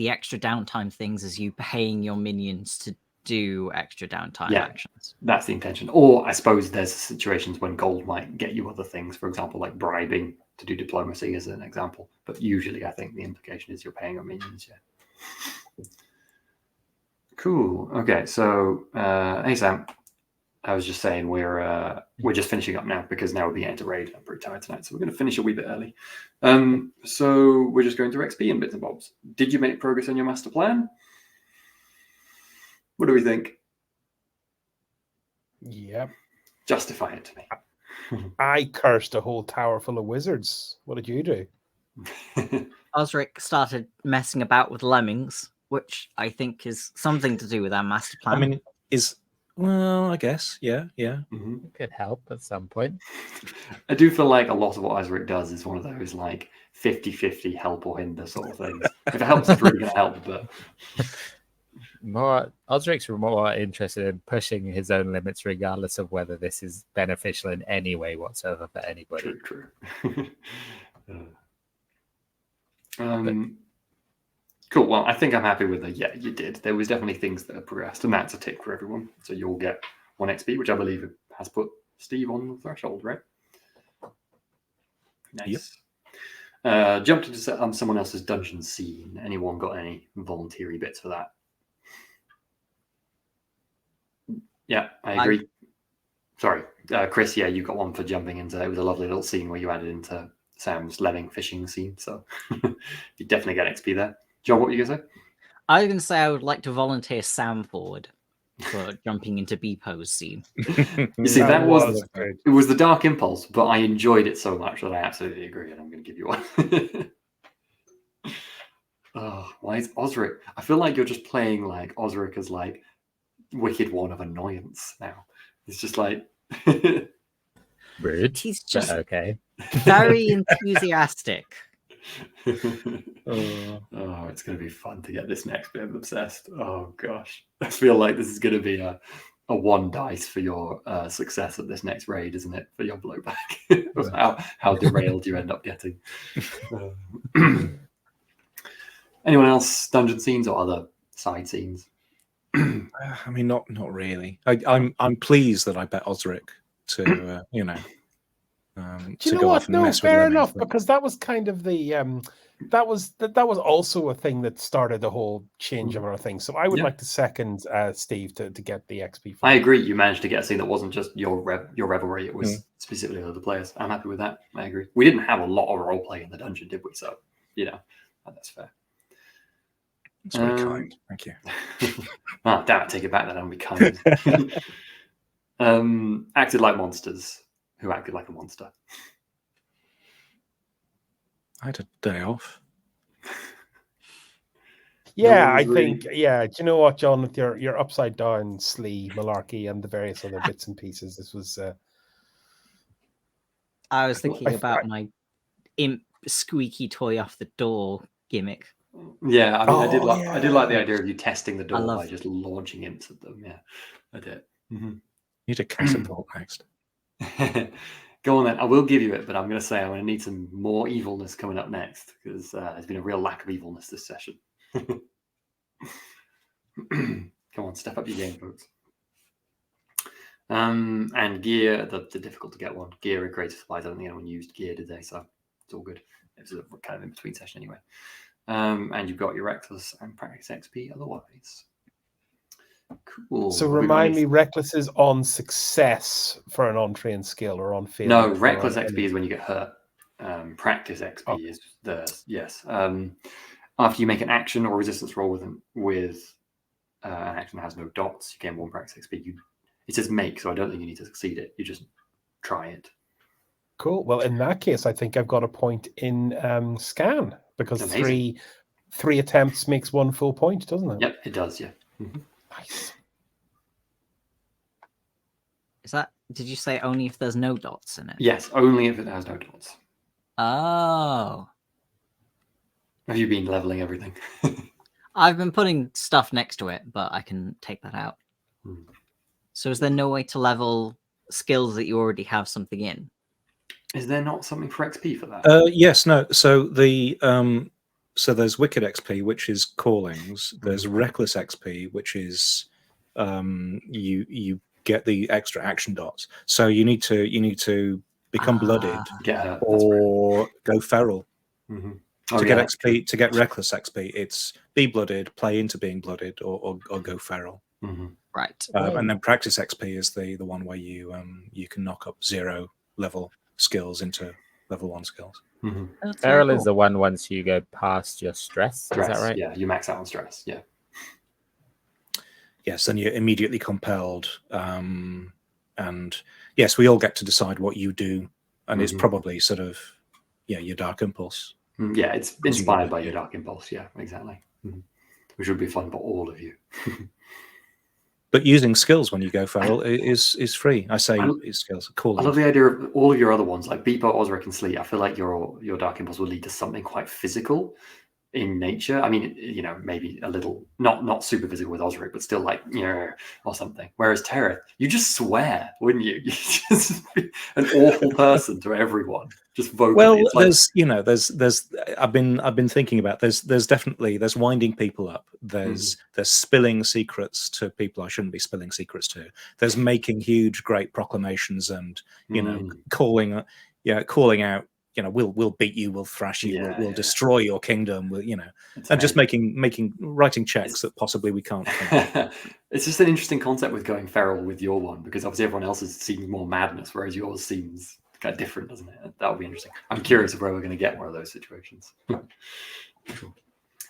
S4: extra downtime things is you paying your minions to do extra downtime actions.
S1: That's the intention. Or I suppose there's situations when gold might get you other things, for example, like bribing to do diplomacy as an example. But usually I think the implication is you're paying your minions, Cool. Okay, so hey Sam. I was just saying we're just finishing up now because now we're beginning to raid. I'm pretty tired tonight, so we're going to finish a wee bit early. So we're just going through XP and bits and bobs. Did you make progress on your master plan? What do we think?
S5: Yeah.
S1: Justify it to me.
S5: I cursed a whole tower full of wizards. What did you do?
S4: Osric started messing about with lemmings, which I think is something to do with our master plan.
S3: I mean, well, I guess, yeah.
S1: Mhm.
S2: It could help at some point.
S1: I do feel like a lot of what Osric does is one of those like 50-50 help or hinder sort of things. If it helps, it's really going to help. But
S2: Osric's more interested in pushing his own limits, regardless of whether this is beneficial in any way whatsoever for anybody.
S1: true. Cool. Well, I think I'm happy with the yeah, you did. There was definitely things that have progressed, and that's a tick for everyone. So you'll get 1 XP, which I believe has put Steve on the threshold, right? Nice. Jumped into someone else's dungeon scene. Anyone got any voluntary bits for that? Yeah, I agree. Sorry, Chris. Yeah, you got one for jumping into. It was a lovely little scene where you added into Sam's lemming fishing scene. So you definitely get XP there. John, what were you gonna say?
S4: I was going to say I would like to volunteer Sam forward for jumping into B-pose scene.
S1: You see, that was
S5: good.
S1: it was the dark impulse, but I enjoyed it so much that I absolutely agree, and I'm going to give you one. Oh, why is Osric? I feel like you're just playing like Osric as like Wicked One of annoyance now. It's just like
S2: Rude.
S4: He's
S2: But
S4: just
S2: okay.
S4: very enthusiastic.
S1: oh, it's going to be fun to get this next bit of obsessed. Oh gosh, I feel like this is going to be a 1 dice for your success at this next raid, isn't it? For your blowback, how derailed you end up getting. Anyone else dungeon scenes or other side scenes?
S3: I mean, not really. I'm pleased that I bet Osric to
S5: Do you
S3: to
S5: know
S3: go
S5: what?
S3: off and
S5: No,
S3: mess
S5: fair
S3: with lemmings,
S5: enough,
S3: but-
S5: because that was kind of the that was also a thing that started the whole change of our thing. So I would
S1: Yeah.
S5: like to second Steve to get the XP. For
S1: I
S5: that.
S1: agree. You managed to get a scene that wasn't just your revelry; it was specifically other players. I'm happy with that. I agree. We didn't have a lot of role play in the dungeon, did we? So that's fair.
S3: It's very kind. Thank you.
S1: Oh, damn it, take it back then. I'll be kind. Acted like monsters. Who acted like a monster?
S3: I had a day off.
S5: Yeah,
S1: one was
S5: I think. Yeah, do you know what, John? With your upside down slee malarkey and the various other bits and pieces, this was.
S4: I was thinking about my imp squeaky toy off the door gimmick.
S1: Yeah, I mean, I did like the
S5: yeah.
S1: idea of you testing the door
S4: love-
S1: by just launching imps at them. Yeah, I did.
S3: Need a catapult next.
S1: Go on then. I will give you it, but I'm going to say I'm going to need some more evilness coming up next because there's been a real lack of evilness this session. Come on, step up your game, folks. And gear, the difficult to get one. Gear and creative supplies. I don't think anyone used gear, did they? So it's all good. It was a kind of in between session anyway. And you've got your reckless and practice XP otherwise. Cool.
S5: So remind me, reckless is on success for an on-train skill or on failure.
S1: No, reckless XP is when you get hurt. Practice XP is yes. After you make an action or resistance roll with an action that has no dots, you gain 1 practice XP. It says make, so I don't think you need to succeed it. You just try it.
S5: Cool. Well, in that case, I think I've got a point in scan because
S1: Amazing.
S5: three attempts makes 1 full point, doesn't it?
S1: Yep, it does. Yeah.
S5: Nice.
S4: Is that? Did you say only if there's no dots in it?
S1: Yes, only if it has no dots.
S4: Oh.
S1: Have you been leveling everything?
S4: I've been putting stuff next to it, but I can take that out. So is there no way to level skills that you already have something in?
S1: Is there not something for XP for that?
S3: Yes, no. So so there's Wicked XP, which is callings. There's Reckless XP, which is you get the extra action dots. So you need to become blooded
S1: Get hurt.
S3: or go feral.
S1: To
S3: get XP, to get Reckless XP, it's be blooded, play into being blooded, or go feral.
S4: Right.
S3: And then practice XP is the one where you can knock up 0 level skills into level 1 skills.
S2: Feral is the one once you go past your stress. Is that right?
S1: Yeah, you max out on stress. Yeah.
S3: Yes, then you're immediately compelled. And yes, we all get to decide what you do, and it's probably sort of your dark impulse
S1: Yeah, it's inspired by your Dark Impulse. Yeah, exactly. Which would be fun for all of you.
S3: But using skills when you go feral is free. I say skills. Cool.
S1: I love the idea of all of your other ones, like Beepo, Osric, and Sleet. I feel like your Dark Impulse will lead to something quite physical in nature. I mean, maybe a little not super physical with Osric, but still like or something. Whereas Tereth, you just swear, wouldn't you? You just be an awful person to everyone. Just vocally.
S3: Well,
S1: it's
S3: there's I've been thinking about there's definitely winding people up. There's spilling secrets to people I shouldn't be spilling secrets to. There's making huge great proclamations and calling out. We'll beat you, we'll thrash you, we'll destroy your kingdom. And just writing checks that possibly we can't.
S1: It's just an interesting concept with going feral with your one, because obviously everyone else's seems more madness, whereas yours seems kind of different, doesn't it? That would be interesting. I'm curious of where we're going to get one of those situations.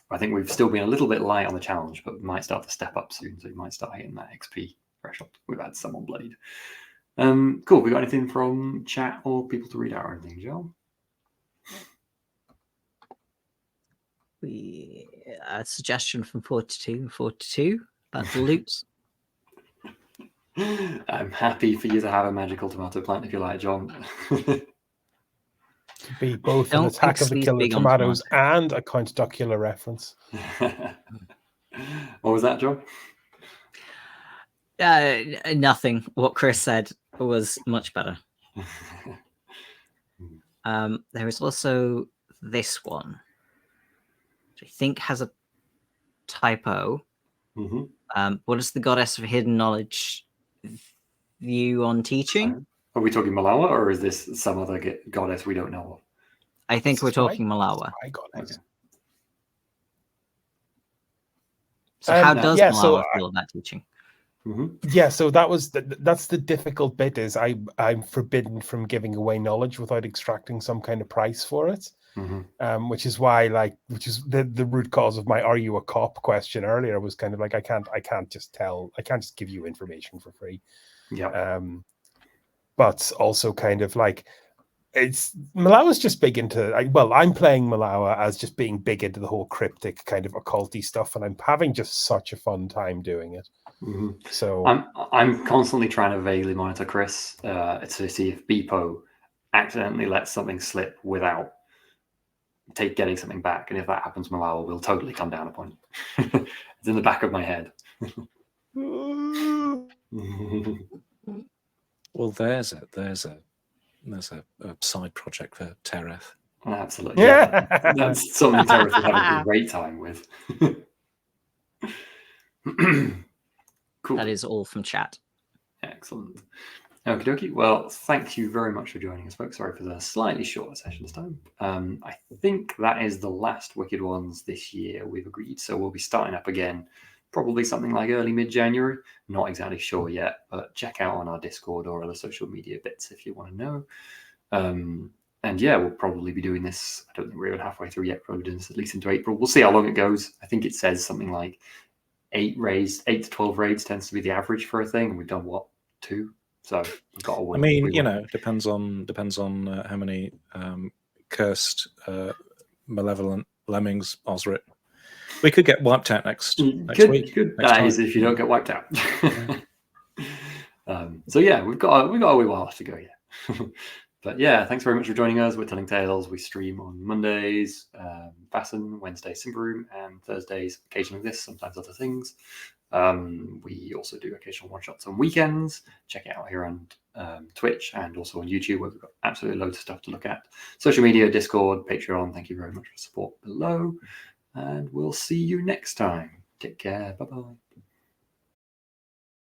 S1: I think we've still been a little bit light on the challenge, but we might start to step up soon, so you might start hitting that XP threshold. We've had someone bloodied. Cool. We got anything from chat or people to read out or anything, Joe?
S4: A suggestion from 42 about the loot.
S1: I'm happy for you to have a magical tomato plant if you like, John.
S5: Be both an Attack of the Killer Tomatoes and a Count Duckula reference.
S1: What was that, John?
S4: Nothing. What Chris said was much better. There is also this one, which I think has a typo. What is the Goddess of Hidden Knowledge view on teaching?
S1: Are we talking Malawa, or is this some other goddess we don't know of?
S4: I think we're talking Malawa.
S1: Okay.
S4: So how does Malawa feel about teaching?
S5: Yeah, so that's the difficult bit, is I'm forbidden from giving away knowledge without extracting some kind of price for it. Which is why, which is the root cause of my "Are you a cop?" question earlier, was kind of like I can't just give you information for free.
S1: Yeah.
S5: But also kind of like Malawa's just big into. I'm playing Malawa as just being big into the whole cryptic kind of occulty stuff, and I'm having just such a fun time doing it. So
S1: I'm constantly trying to vaguely monitor Chris to see if Beepo accidentally lets something slip without getting something back, and if that happens, Malawa will totally come down upon you. It's in the back of my head.
S3: Well, there's a side project for Tereth.
S1: Absolutely, yeah. That's something Tereth would have a great time with. Cool.
S4: That is all from chat.
S1: Excellent. Okie dokie. Well, thank you very much for joining us, folks. Sorry for the slightly shorter session this time. I think that is the last Wicked Ones this year, we've agreed. So we'll be starting up again, probably something like early mid-January. Not exactly sure yet, but check out on our Discord or other social media bits if you want to know. And yeah, we'll probably be doing this. I don't think we're even halfway through yet. Probably doing this at least into April. We'll see how long it goes. I think it says something like 8 to 12 raids tends to be the average for a thing. And we've done, 2? So we've got to win.
S3: I mean, depends on how many cursed malevolent lemmings Osric. We could get wiped out next week.
S1: That is if you don't get wiped out. So yeah, we've got a wee while to go yet. But yeah, thanks very much for joining us. We're Telling Tales. We stream on Mondays, Fasten, Wednesday, Simba Room, and Thursdays, occasionally this, sometimes other things. We also do occasional one-shots on weekends. Check it out here on Twitch and also on YouTube, where we've got absolutely loads of stuff to look at. Social media, Discord, Patreon. Thank you very much for support below. And we'll see you next time. Take care. Bye-bye.